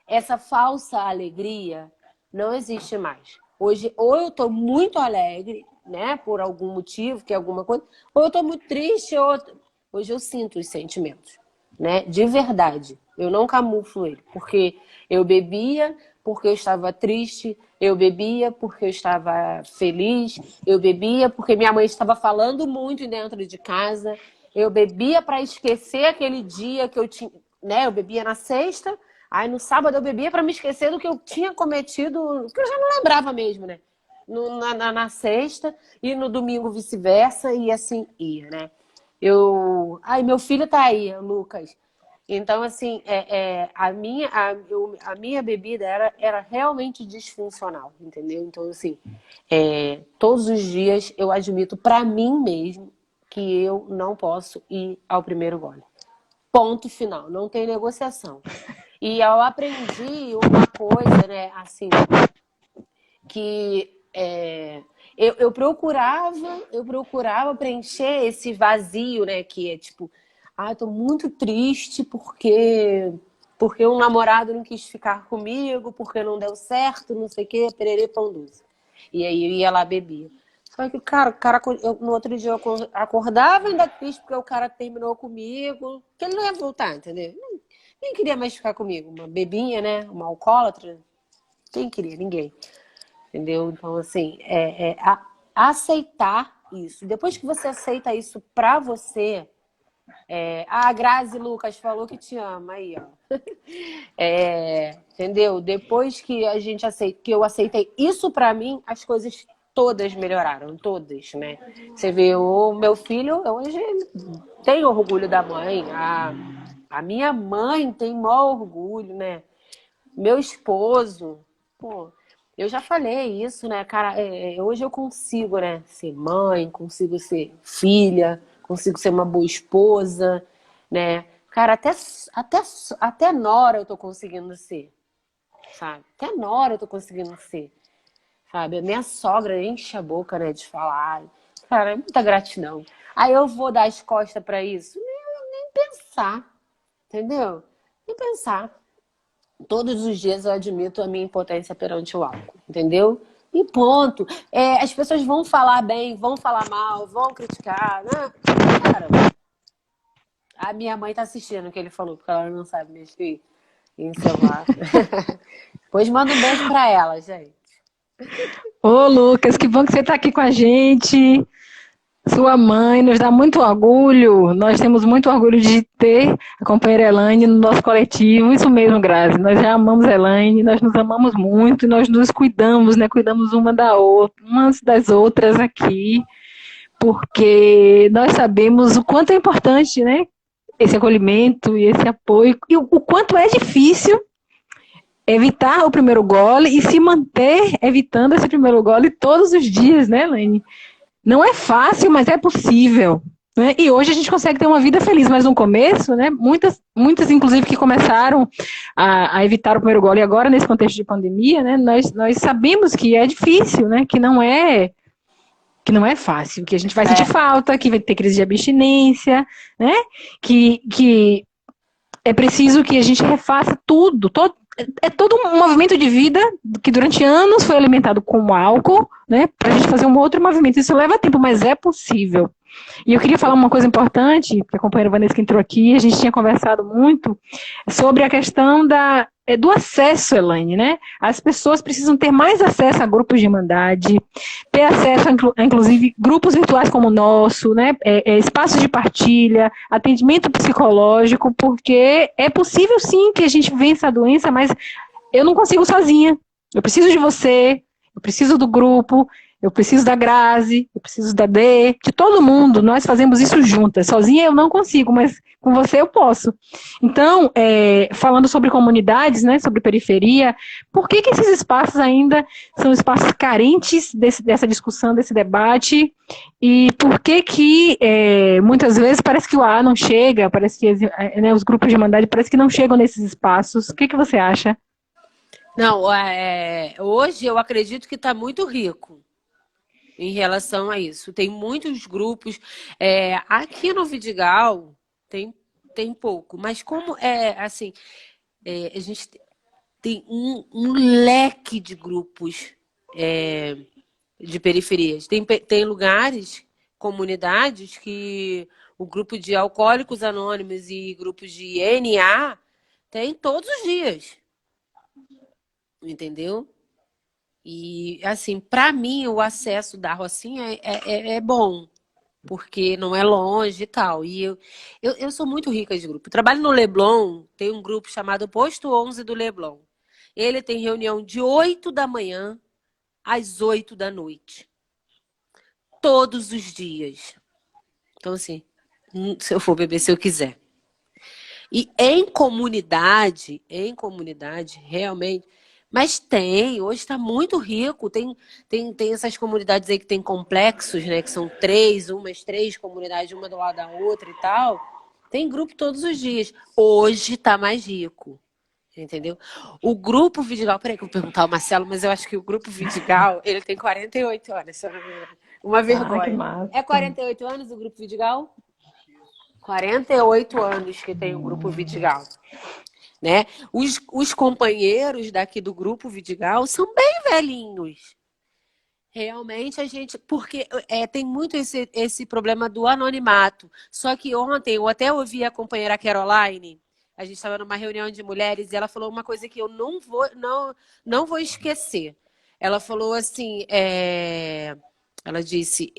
Essa falsa alegria não existe mais. Hoje, ou eu tô muito alegre, né, por algum motivo, que é alguma coisa, ou eu tô muito triste, ou... Hoje eu sinto os sentimentos, né, de verdade. Eu não camuflo ele, porque eu bebia porque eu estava triste, eu bebia porque eu estava feliz, eu bebia porque minha mãe estava falando muito dentro de casa, eu bebia para esquecer aquele dia que eu tinha, né, eu bebia na sexta. Aí no sábado eu bebia para me esquecer do que eu tinha cometido, que eu já não lembrava mesmo, né? Na sexta e no domingo vice-versa, e assim ia, né? Ai, meu filho tá aí, Lucas. Então, assim, a minha bebida era realmente disfuncional, entendeu? Então, assim, todos os dias eu admito para mim mesmo que eu não posso ir ao primeiro gole. Ponto final, não tem negociação. E eu aprendi uma coisa, né, assim, que eu procurava preencher esse vazio, né, que é tipo, eu tô muito triste porque um namorado não quis ficar comigo, porque não deu certo, não sei o quê, pererê pão doce. E aí eu ia lá bebia. Só que, cara no outro dia eu acordava ainda triste porque o cara terminou comigo, que ele não ia voltar, entendeu? Nem queria mais ficar comigo. Uma bebinha, né? Uma alcoólatra. Quem queria? Ninguém. Entendeu? Então, assim, aceitar isso. Depois que você aceita isso pra você... a Grazi Lucas falou que te ama. Aí, ó. Entendeu? Depois que que eu aceitei isso pra mim, as coisas todas melhoraram. Todas, né? Você vê, o meu filho, hoje, tem orgulho da mãe. A minha mãe tem maior orgulho, né? Meu esposo, pô, eu já falei isso, né, cara? Hoje eu consigo, né, ser mãe, consigo ser filha, consigo ser uma boa esposa, né? Cara, até nora eu tô conseguindo ser, sabe? Até nora eu tô conseguindo ser, sabe? A minha sogra enche a boca, né, de falar. Cara, é muita gratidão. Aí eu vou dar as costas pra isso? Nem pensar, entendeu? Nem pensar. Todos os dias eu admito a minha impotência perante o álcool, entendeu? E ponto. As pessoas vão falar bem, vão falar mal, vão criticar, né? Cara, a minha mãe tá assistindo o que ele falou, porque ela não sabe mexer em celular. Pois manda um beijo pra ela, gente. Ô, Lucas, que bom que você está aqui com a gente. Sua mãe nos dá muito orgulho. Nós temos muito orgulho de ter a companheira Elaine no nosso coletivo. Isso mesmo, Grazi. Nós já amamos a Elaine, nós nos amamos muito e nós nos cuidamos, né? Cuidamos uma da outra, umas das outras aqui, porque nós sabemos o quanto é importante, né? Esse acolhimento e esse apoio, e o quanto é difícil evitar o primeiro gole e se manter evitando esse primeiro gole todos os dias, né, Elaine? Não é fácil, mas é possível. Né? E hoje a gente consegue ter uma vida feliz, mas no começo, né, muitas inclusive que começaram a evitar o primeiro gole, e agora nesse contexto de pandemia, né, nós sabemos que é difícil, né, que não é fácil, que a gente vai sentir falta, que vai ter crise de abstinência, né, que é preciso que a gente refaça é todo um movimento de vida que durante anos foi alimentado com álcool, né, para a gente fazer um outro movimento. Isso leva tempo, mas é possível. E eu queria falar uma coisa importante, que a companheira Vanessa que entrou aqui, a gente tinha conversado muito sobre a questão do acesso, Elaine, né? As pessoas precisam ter mais acesso a grupos de irmandade, ter acesso a, inclusive, grupos virtuais como o nosso, né? Espaços de partilha, atendimento psicológico, porque é possível, sim, que a gente vença a doença, mas eu não consigo sozinha. Eu preciso de você, eu preciso do grupo, Eu preciso da Grazi, eu preciso da Dê, de todo mundo. Nós fazemos isso juntas. Sozinha eu não consigo, mas com você eu posso. Então, falando sobre comunidades, né, sobre periferia, por que esses espaços ainda são espaços carentes dessa discussão, desse debate? E por que muitas vezes parece que o A não chega, parece que né, os grupos de irmandade parece que não chegam nesses espaços? O que você acha? Não, hoje eu acredito que está muito rico em relação a isso. Tem muitos grupos. Aqui no Vidigal tem pouco, mas como assim, a gente tem um leque de grupos de periferias. Tem lugares, comunidades, que o grupo de alcoólicos anônimos e grupos de NA tem todos os dias. Entendeu? E, assim, para mim, o acesso da Rocinha é bom, porque não é longe e tal. E eu sou muito rica de grupo. Eu trabalho no Leblon, tem um grupo chamado Posto 11 do Leblon. Ele tem reunião de 8 da manhã às 8 da noite. Todos os dias. Então, assim, se eu for beber, se eu quiser. E em comunidade, realmente. Mas hoje está muito rico. Tem essas comunidades aí que tem complexos, né? Que são umas três comunidades, uma do lado da outra e tal. Tem grupo todos os dias. Hoje está mais rico. Entendeu? O grupo Vidigal, peraí que eu vou perguntar ao Marcelo, mas eu acho que o grupo Vidigal, ele tem 48 anos, se eu não me engano. Uma vergonha. Que massa. É 48 anos o grupo Vidigal? 48 anos que tem o grupo Vidigal. Né? Os companheiros daqui do grupo Vidigal são bem velhinhos. Realmente a gente... Porque tem muito esse problema do anonimato. Só que ontem eu até ouvi a companheira Caroline, a gente estava numa reunião de mulheres, e ela falou uma coisa que eu não vou esquecer. Ela falou assim... Ela disse,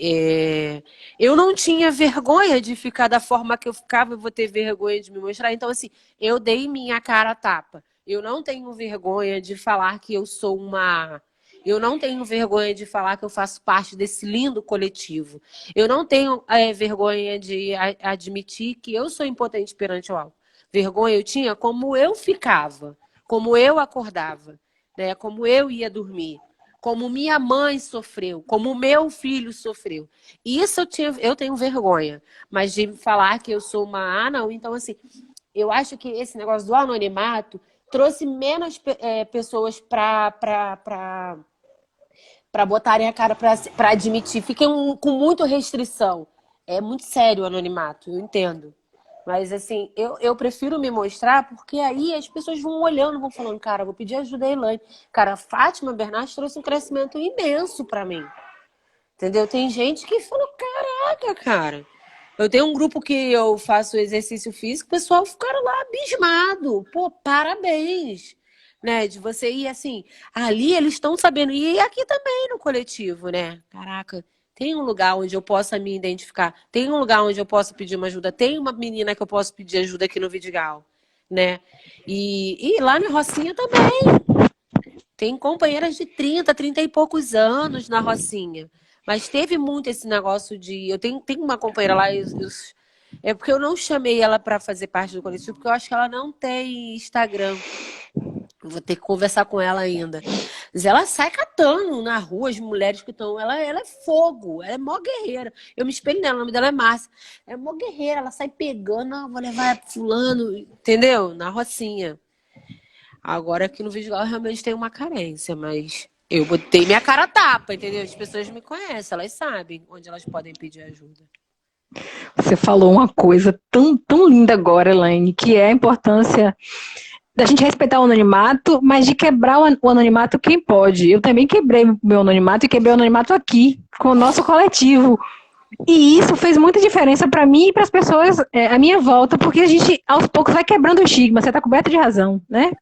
eu não tinha vergonha de ficar da forma que eu ficava, eu vou ter vergonha de me mostrar. Então, assim, eu dei minha cara a tapa. Eu não tenho vergonha de falar que eu sou uma... Eu não tenho vergonha de falar que eu faço parte desse lindo coletivo. Eu não tenho vergonha de admitir que eu sou impotente perante o álcool. Vergonha eu tinha como eu ficava, como eu acordava, né? Como eu ia dormir. Como minha mãe sofreu, como meu filho sofreu. Isso eu tenho vergonha. Mas de falar que eu sou uma não. Então, assim, eu acho que esse negócio do anonimato trouxe menos pessoas para botarem a cara para admitir. Fiquem com muita restrição. É muito sério o anonimato, eu entendo. Mas, assim, eu prefiro me mostrar porque aí as pessoas vão olhando, vão falando, cara, vou pedir ajuda a Elaine. Cara, a Fátima Bernardes trouxe um crescimento imenso pra mim. Entendeu? Tem gente que falou, caraca, cara. Eu tenho um grupo que eu faço exercício físico, o pessoal ficaram lá abismado. Pô, parabéns. Né? De você ir assim, ali eles estão sabendo. E aqui também no coletivo, né? Caraca. Tem um lugar onde eu possa me identificar. Tem um lugar onde eu posso pedir uma ajuda. Tem uma menina que eu posso pedir ajuda aqui no Vidigal, né? E lá na Rocinha também. Tem companheiras de 30 e poucos anos na Rocinha. Mas teve muito esse negócio de... Eu tenho uma companheira lá... É porque eu não chamei ela para fazer parte do coletivo, porque eu acho que ela não tem Instagram. Vou ter que conversar com ela ainda. Mas ela sai catando na rua as mulheres que estão... Ela é fogo, ela é mó guerreira. Eu me espelho nela, o nome dela é Márcia. É mó guerreira, ela sai pegando, vou levar fulano, entendeu? Na Rocinha. Agora aqui no Vidigal realmente tem uma carência, mas eu botei minha cara a tapa, entendeu? As pessoas me conhecem, elas sabem onde elas podem pedir ajuda. Você falou uma coisa tão, tão linda agora, Elaine, que é a importância da gente respeitar o anonimato, mas de quebrar o anonimato quem pode. Eu também quebrei meu anonimato e quebrei o anonimato aqui, com o nosso coletivo. E isso fez muita diferença para mim e para as pessoas à minha volta, porque a gente, aos poucos, vai quebrando o estigma. Você está coberta de razão, né?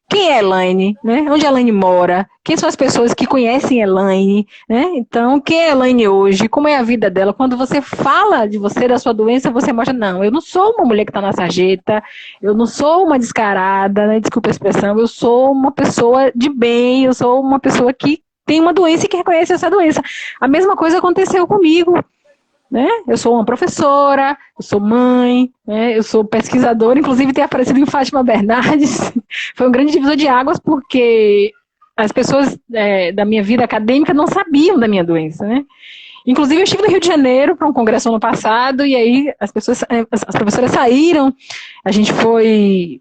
Quem é Elaine, né? Onde a Elaine mora? Quem são as pessoas que conhecem Elaine, né? Então, quem é Elaine hoje? Como é a vida dela? Quando você fala de você, da sua doença, você mostra, não, eu não sou uma mulher que está na sarjeta, eu não sou uma descarada, né? Desculpa a expressão, eu sou uma pessoa de bem, eu sou uma pessoa que tem uma doença e que reconhece essa doença. A mesma coisa aconteceu comigo, né? Eu sou uma professora, eu sou mãe, né? Eu sou pesquisadora, inclusive tem aparecido em Fátima Bernardes. Foi um grande divisor de águas porque as pessoas da minha vida acadêmica não sabiam da minha doença, né? Inclusive eu estive no Rio de Janeiro para um congresso ano passado e aí as professoras saíram, a gente foi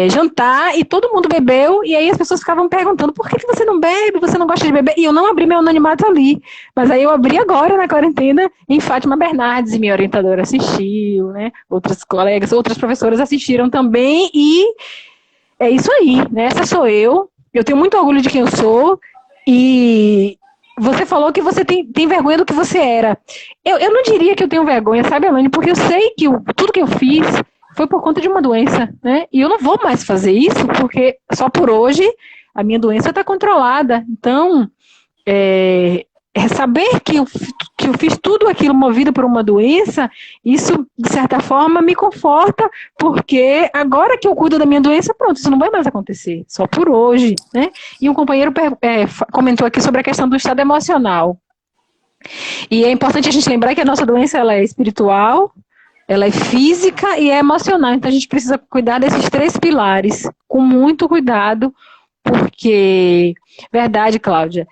jantar e todo mundo bebeu, e aí as pessoas ficavam perguntando por que você não bebe, você não gosta de beber, e eu não abri meu anonimato ali, mas aí eu abri agora na quarentena em Fátima Bernardes, e minha orientadora assistiu, né, outros colegas, outras professoras assistiram também, e é isso aí, né, essa sou eu tenho muito orgulho de quem eu sou, e você falou que você tem vergonha do que você era. Eu não diria que eu tenho vergonha, sabe, Elaine? Porque eu sei que tudo que eu fiz foi por conta de uma doença, né? E eu não vou mais fazer isso, porque só por hoje a minha doença está controlada. Então, saber que eu fiz tudo aquilo movido por uma doença, isso, de certa forma, me conforta, porque agora que eu cuido da minha doença, pronto, isso não vai mais acontecer, só por hoje, né? E um companheiro comentou aqui sobre a questão do estado emocional. E é importante a gente lembrar que a nossa doença ela é espiritual, ela é física e é emocional. Então a gente precisa cuidar desses 3 pilares com muito cuidado, porque, verdade, Cláudia,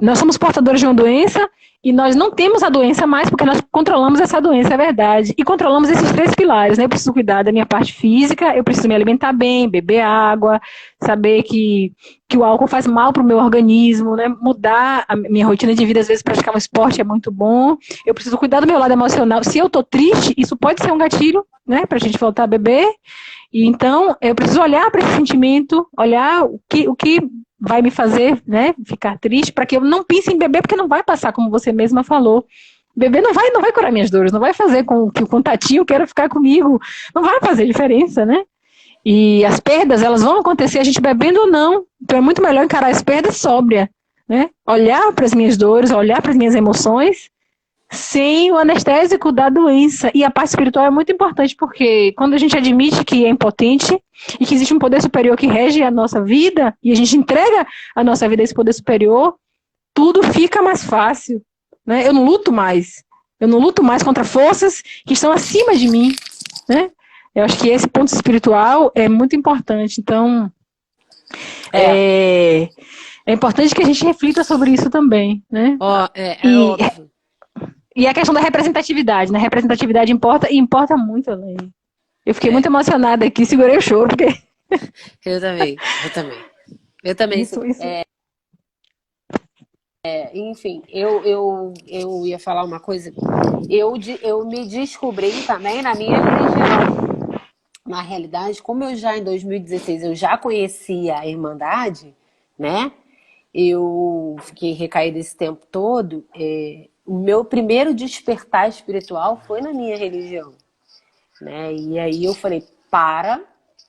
nós somos portadores de uma doença e nós não temos a doença mais porque nós controlamos essa doença, é verdade. E controlamos esses 3 pilares, né? Eu preciso cuidar da minha parte física, eu preciso me alimentar bem, beber água, saber que o álcool faz mal para o meu organismo, né? Mudar a minha rotina de vida, às vezes praticar um esporte é muito bom. Eu preciso cuidar do meu lado emocional. Se eu estou triste, isso pode ser um gatilho, né? Para a gente voltar a beber. E então, eu preciso olhar para esse sentimento, olhar o que vai me fazer, né, ficar triste, para que eu não pense em beber, porque não vai passar, como você mesma falou. Beber não vai curar minhas dores, não vai fazer com que o contatinho queira ficar comigo, não vai fazer diferença, né? E as perdas, elas vão acontecer, a gente bebendo ou não. Então é muito melhor encarar as perdas sóbria, né? Olhar para as minhas dores, olhar para as minhas emoções, sem o anestésico da doença. E a parte espiritual é muito importante, porque quando a gente admite que é impotente e que existe um poder superior que rege a nossa vida, e a gente entrega a nossa vida a esse poder superior, tudo fica mais fácil, né? Eu não luto mais. Eu não luto mais contra forças que estão acima de mim, né? Eu acho que esse ponto espiritual é muito importante. Então, é importante que a gente reflita sobre isso também, né? Óbvio. E a questão da representatividade, né? Representatividade importa, e importa muito, Elaine. Eu fiquei muito emocionada aqui, segurei o choro, porque... Eu também. Isso. Enfim, eu ia falar uma coisa. Eu me descobri também na minha religião. Na realidade, como eu já em 2016 eu já conhecia a Irmandade, né? Eu fiquei recaída esse tempo todo. O meu primeiro despertar espiritual foi na minha religião, né? E aí eu falei, para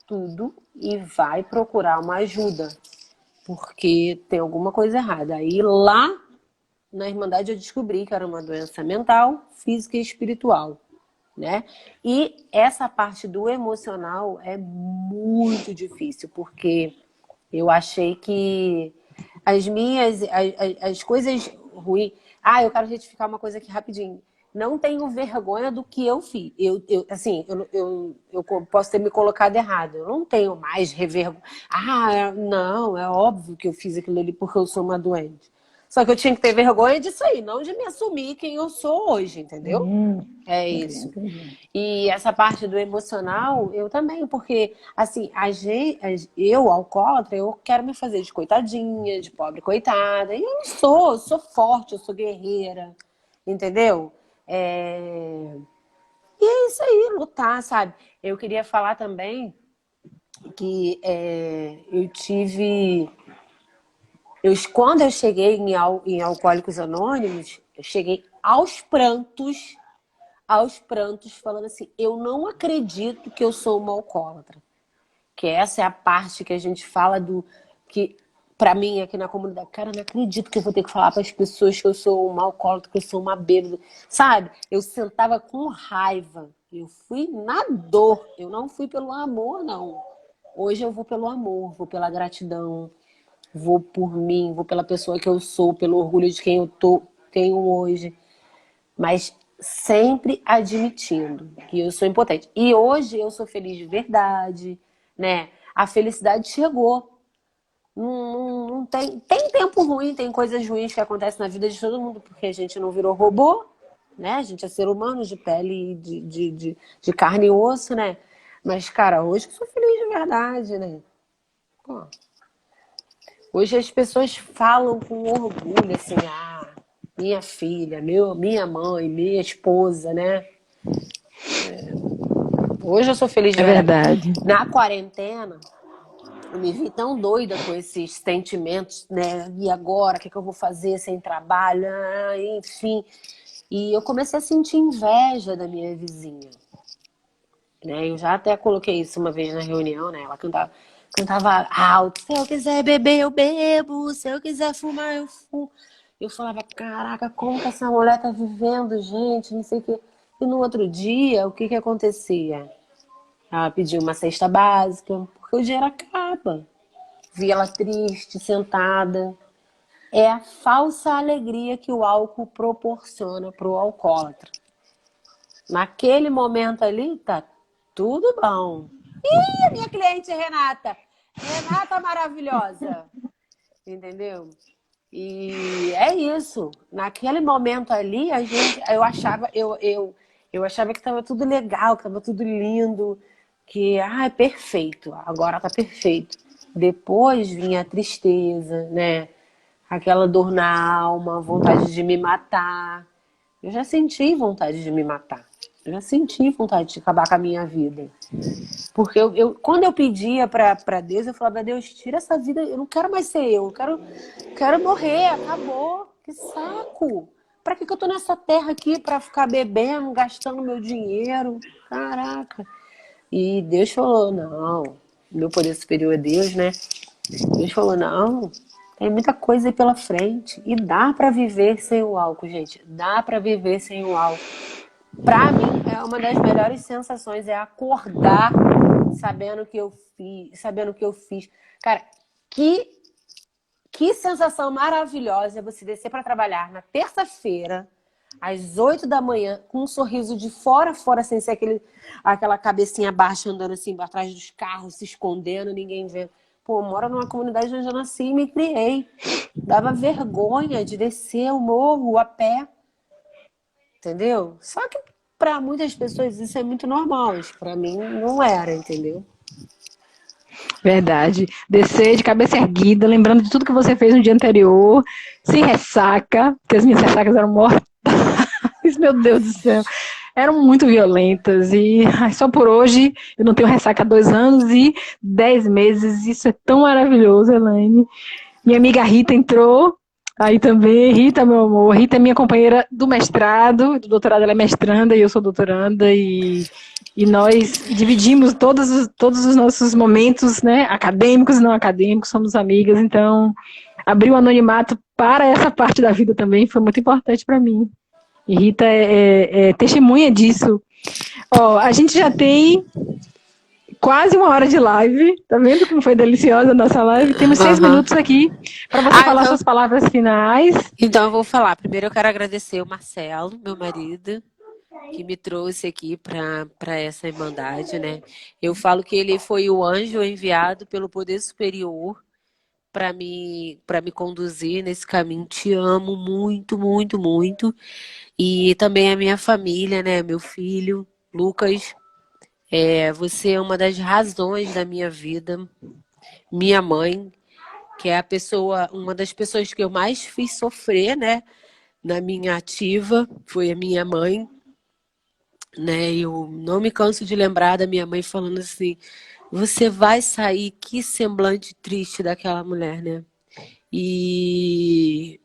tudo e vai procurar uma ajuda, porque tem alguma coisa errada. Aí lá na Irmandade eu descobri que era uma doença mental, física e espiritual, né? E essa parte do emocional é muito difícil, porque eu achei que as coisas ruins... eu quero retificar uma coisa aqui rapidinho. Não tenho vergonha do que eu fiz. Eu posso ter me colocado errado. Eu não tenho mais revergonha. Não, é óbvio que eu fiz aquilo ali porque eu sou uma doente. Só que eu tinha que ter vergonha disso aí, não de me assumir quem eu sou hoje, entendeu? É isso. E essa parte do emocional, eu também, porque, assim, eu, alcoólatra, eu quero me fazer de coitadinha, de pobre coitada. E eu não sou, eu sou forte, eu sou guerreira, entendeu? E é isso aí, lutar, sabe? Eu queria falar também que eu tive... quando eu cheguei em Alcoólicos Anônimos, eu cheguei aos prantos, falando assim, eu não acredito que eu sou uma alcoólatra. Que essa é a parte que a gente fala que, pra mim, aqui na comunidade, cara, eu não acredito que eu vou ter que falar para as pessoas que eu sou uma alcoólatra, que eu sou uma bêbada, sabe? Eu sentava com raiva, eu fui na dor, eu não fui pelo amor, não. Hoje eu vou pelo amor, vou pela gratidão, vou por mim, vou pela pessoa que eu sou, pelo orgulho de quem tenho hoje, mas sempre admitindo que eu sou impotente. E hoje eu sou feliz de verdade, né? A felicidade chegou. Não tem tempo ruim, tem coisas ruins que acontecem na vida de todo mundo, porque a gente não virou robô, né? A gente é ser humano de pele, de carne e osso, né? Mas, cara, hoje eu sou feliz de verdade, né? Pô, hoje as pessoas falam com orgulho, assim, minha filha, minha mãe, minha esposa, né? Hoje eu sou feliz de É verdade. verdade. Na quarentena, eu me vi tão doida com esses sentimentos, né? E agora, o que eu vou fazer sem trabalho? Enfim. E eu comecei a sentir inveja da minha vizinha, né? Eu já até coloquei isso uma vez na reunião, né? Ela cantava alto. Se eu quiser beber, eu bebo. Se eu quiser fumar, eu fumo. Eu falava, caraca, como que essa mulher tá vivendo, gente? Não sei o quê. E no outro dia, o que que acontecia? Ela pediu uma cesta básica, porque o dinheiro acaba. Vi ela triste, sentada. É a falsa alegria que o álcool proporciona pro alcoólatra. Naquele momento ali, tá tudo bom. Ih, a minha cliente Renata. Renata maravilhosa. Entendeu? E é isso. Naquele momento ali, eu achava que estava tudo legal, que estava tudo lindo, que é perfeito, agora tá perfeito. Depois vinha a tristeza, né? Aquela dor na alma, vontade de me matar. Eu já senti vontade de me matar. Eu já senti vontade de acabar com a minha vida. Porque quando eu pedia pra Deus, eu falava, Deus, tira essa vida, eu não quero mais ser eu quero morrer, acabou. Que saco! Pra que eu tô nessa terra aqui pra ficar bebendo, gastando meu dinheiro? Caraca! E Deus falou, não, meu poder superior é Deus, né? Deus falou, não, tem muita coisa aí pela frente. E dá pra viver sem o álcool, gente. Dá pra viver sem o álcool. Pra mim, é uma das melhores sensações, é acordar sabendo que eu fiz, sabendo que eu fiz. Cara, que, que sensação maravilhosa é você descer para trabalhar na terça-feira, às 8 da manhã, com um sorriso de fora a fora, sem ser aquela cabecinha baixa andando assim atrás dos carros, se escondendo, ninguém vendo. Pô, eu moro numa comunidade onde eu nasci e me criei. Dava vergonha de descer o morro a pé. Entendeu? Só que para muitas pessoas isso é muito normal, mas para mim não era, entendeu? Verdade. Descer de cabeça erguida, lembrando de tudo que você fez no dia anterior, sem ressaca, porque as minhas ressacas eram mortais, meu Deus do céu. Eram muito violentas e só por hoje eu não tenho ressaca há 2 anos e 10 meses. Isso é tão maravilhoso, Elaine. Minha amiga Rita entrou aí também. Rita, meu amor. Rita é minha companheira do mestrado, do doutorado. Ela é mestranda e eu sou doutoranda. E nós dividimos todos os nossos momentos, né, acadêmicos e não acadêmicos, somos amigas. Então, abrir o anonimato para essa parte da vida também foi muito importante para mim. E Rita é testemunha disso. Ó, a gente já tem quase 1 hora de live. Tá vendo como foi deliciosa a nossa live? Temos 6 minutos aqui para você falar suas palavras finais. Então eu vou falar. Primeiro eu quero agradecer o Marcelo, meu marido, que me trouxe aqui para essa irmandade, né? Eu falo que ele foi o anjo enviado pelo poder superior para me conduzir nesse caminho. Te amo muito, muito, muito. E também a minha família, né? Meu filho, Lucas. Você é uma das razões da minha vida. Minha mãe, que é uma das pessoas que eu mais fiz sofrer, né? Na minha ativa, foi a minha mãe, né? Eu não me canso de lembrar da minha mãe falando assim: você vai sair, que semblante triste daquela mulher, né? E,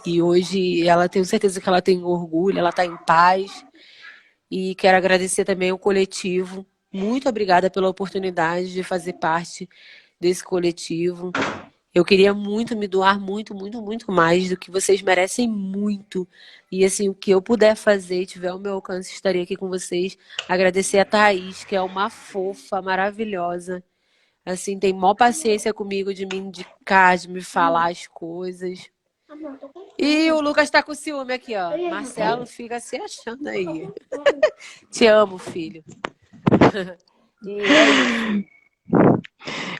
e hoje ela tenho certeza que ela tem orgulho, ela está em paz. E quero agradecer também ao coletivo. Muito obrigada pela oportunidade de fazer parte desse coletivo. Eu queria muito me doar muito, muito, muito mais do que vocês merecem muito. E assim, o que eu puder fazer e tiver ao meu alcance, estarei aqui com vocês. Agradecer a Thaís, que é uma fofa maravilhosa. Assim, tem maior paciência comigo de me indicar, de me falar as coisas. E o Lucas tá com ciúme aqui, ó. Marcelo fica se achando aí. Te amo, filho. E é isso.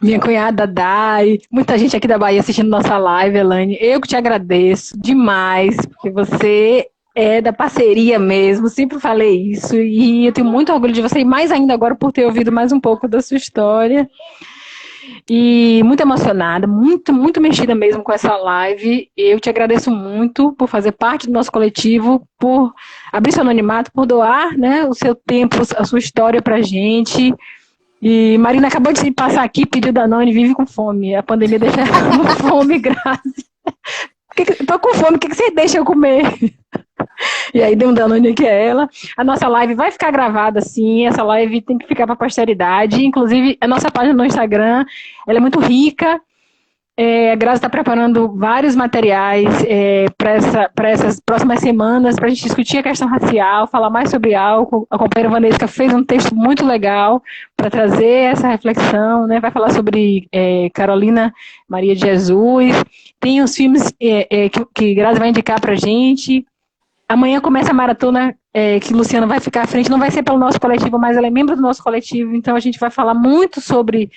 Minha cunhada Dai, muita gente aqui da Bahia assistindo nossa live, Elaine. Eu que te agradeço demais, porque você é da parceria mesmo, sempre falei isso, e eu tenho muito orgulho de você, e mais ainda agora por ter ouvido mais um pouco da sua história. E muito emocionada, muito, muito mexida mesmo com essa live. Eu te agradeço muito por fazer parte do nosso coletivo, por abrir seu anonimato, por doar, né, o seu tempo, a sua história pra gente. E Marina acabou de passar aqui, pediu Danone, vive com fome. A pandemia deixa ela com fome, Grazi. Tô com fome, o que você deixa eu comer? E aí deu um Danone aqui a ela. A nossa live vai ficar gravada, sim. Essa live tem que ficar para a posteridade. Inclusive, a nossa página no Instagram, ela é muito rica. A Grazi está preparando vários materiais para essas próximas semanas, para a gente discutir a questão racial, falar mais sobre álcool. A companheira Vanessa fez um texto muito legal para trazer essa reflexão, né? Vai falar sobre Carolina Maria de Jesus. Tem os filmes que Grazi vai indicar para a gente. Amanhã começa a maratona que Luciana vai ficar à frente. Não vai ser pelo nosso coletivo, mas ela é membro do nosso coletivo, então a gente vai falar muito sobre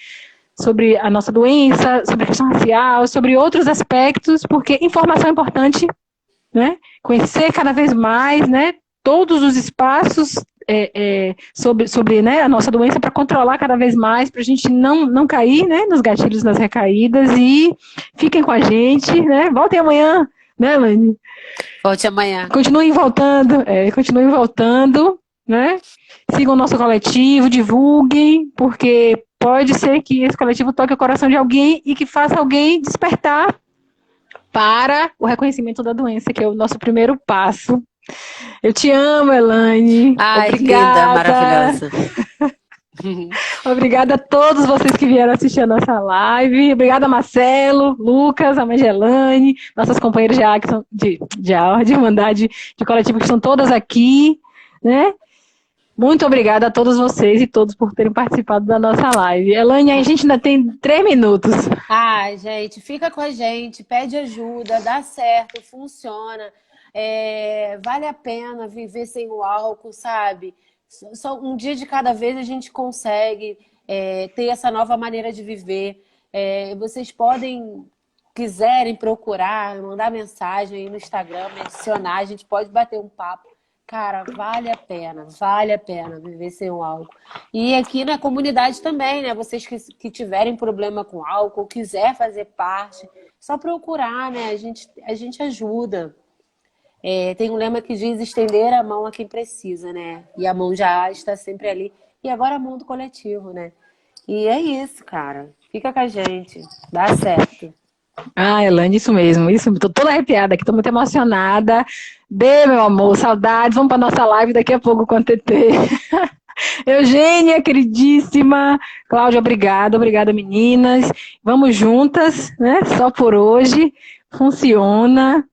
a nossa doença, sobre a questão racial, sobre outros aspectos, porque informação é importante, né? Conhecer cada vez mais, né? Todos os espaços sobre né, a nossa doença para controlar cada vez mais, para a gente não cair, né, nos gatilhos, nas recaídas, e fiquem com a gente, né? Voltem amanhã, né, Elaine? Volte amanhã. Continuem voltando, né? Sigam o nosso coletivo, divulguem, porque pode ser que esse coletivo toque o coração de alguém e que faça alguém despertar para o reconhecimento da doença, que é o nosso primeiro passo. Eu te amo, Elaine. Ai, obrigada. linda, maravilhosa. Obrigada a todos vocês que vieram assistir a nossa live. Obrigada, Marcelo, Lucas, a Mangelane, nossas companheiras de Irmandade, de coletivo, que estão todas aqui, né? Muito obrigada a todos vocês e todos por terem participado da nossa live. Elaine, a gente ainda tem 3 minutos. Ai, gente, fica com a gente, pede ajuda, dá certo, funciona. Vale a pena viver sem o álcool, sabe? Só um dia de cada vez a gente consegue ter essa nova maneira de viver. Vocês podem, quiserem procurar, mandar mensagem aí no Instagram, me adicionar, a gente pode bater um papo. Cara, vale a pena viver sem o álcool. E aqui na comunidade também, né? Vocês que tiverem problema com álcool, quiser fazer parte, só procurar, né? A gente ajuda. Tem um lema que diz estender a mão a quem precisa, né? E a mão já está sempre ali. E agora a mão do coletivo, né? E é isso, cara. Fica com a gente. Dá certo. Elaine, isso mesmo. Tô toda arrepiada aqui, tô muito emocionada. Meu amor, saudades. Vamos para nossa live daqui a pouco com a TT. Eugênia, queridíssima. Cláudia, obrigada, meninas. Vamos juntas, né? Só por hoje. Funciona.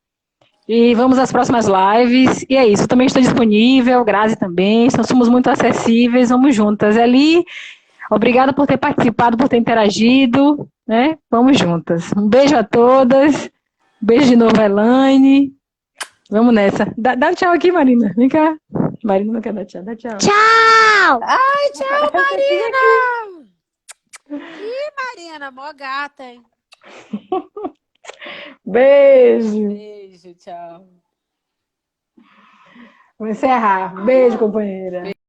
E vamos às próximas lives. E é isso, eu também estou disponível, Grazi também. Nós somos muito acessíveis, vamos juntas. Eli, obrigada por ter participado, por ter interagido, né? Vamos juntas. Um beijo a todas. Beijo de novo, Elaine. Vamos nessa. Dá um tchau aqui, Marina. Vem cá. Marina não quer dar tchau. Dá tchau. Tchau! Ai, tchau, Marina! Ih, Marina, mó gata, hein? Beijo. Beijo, tchau. Vou encerrar. Beijo, companheira.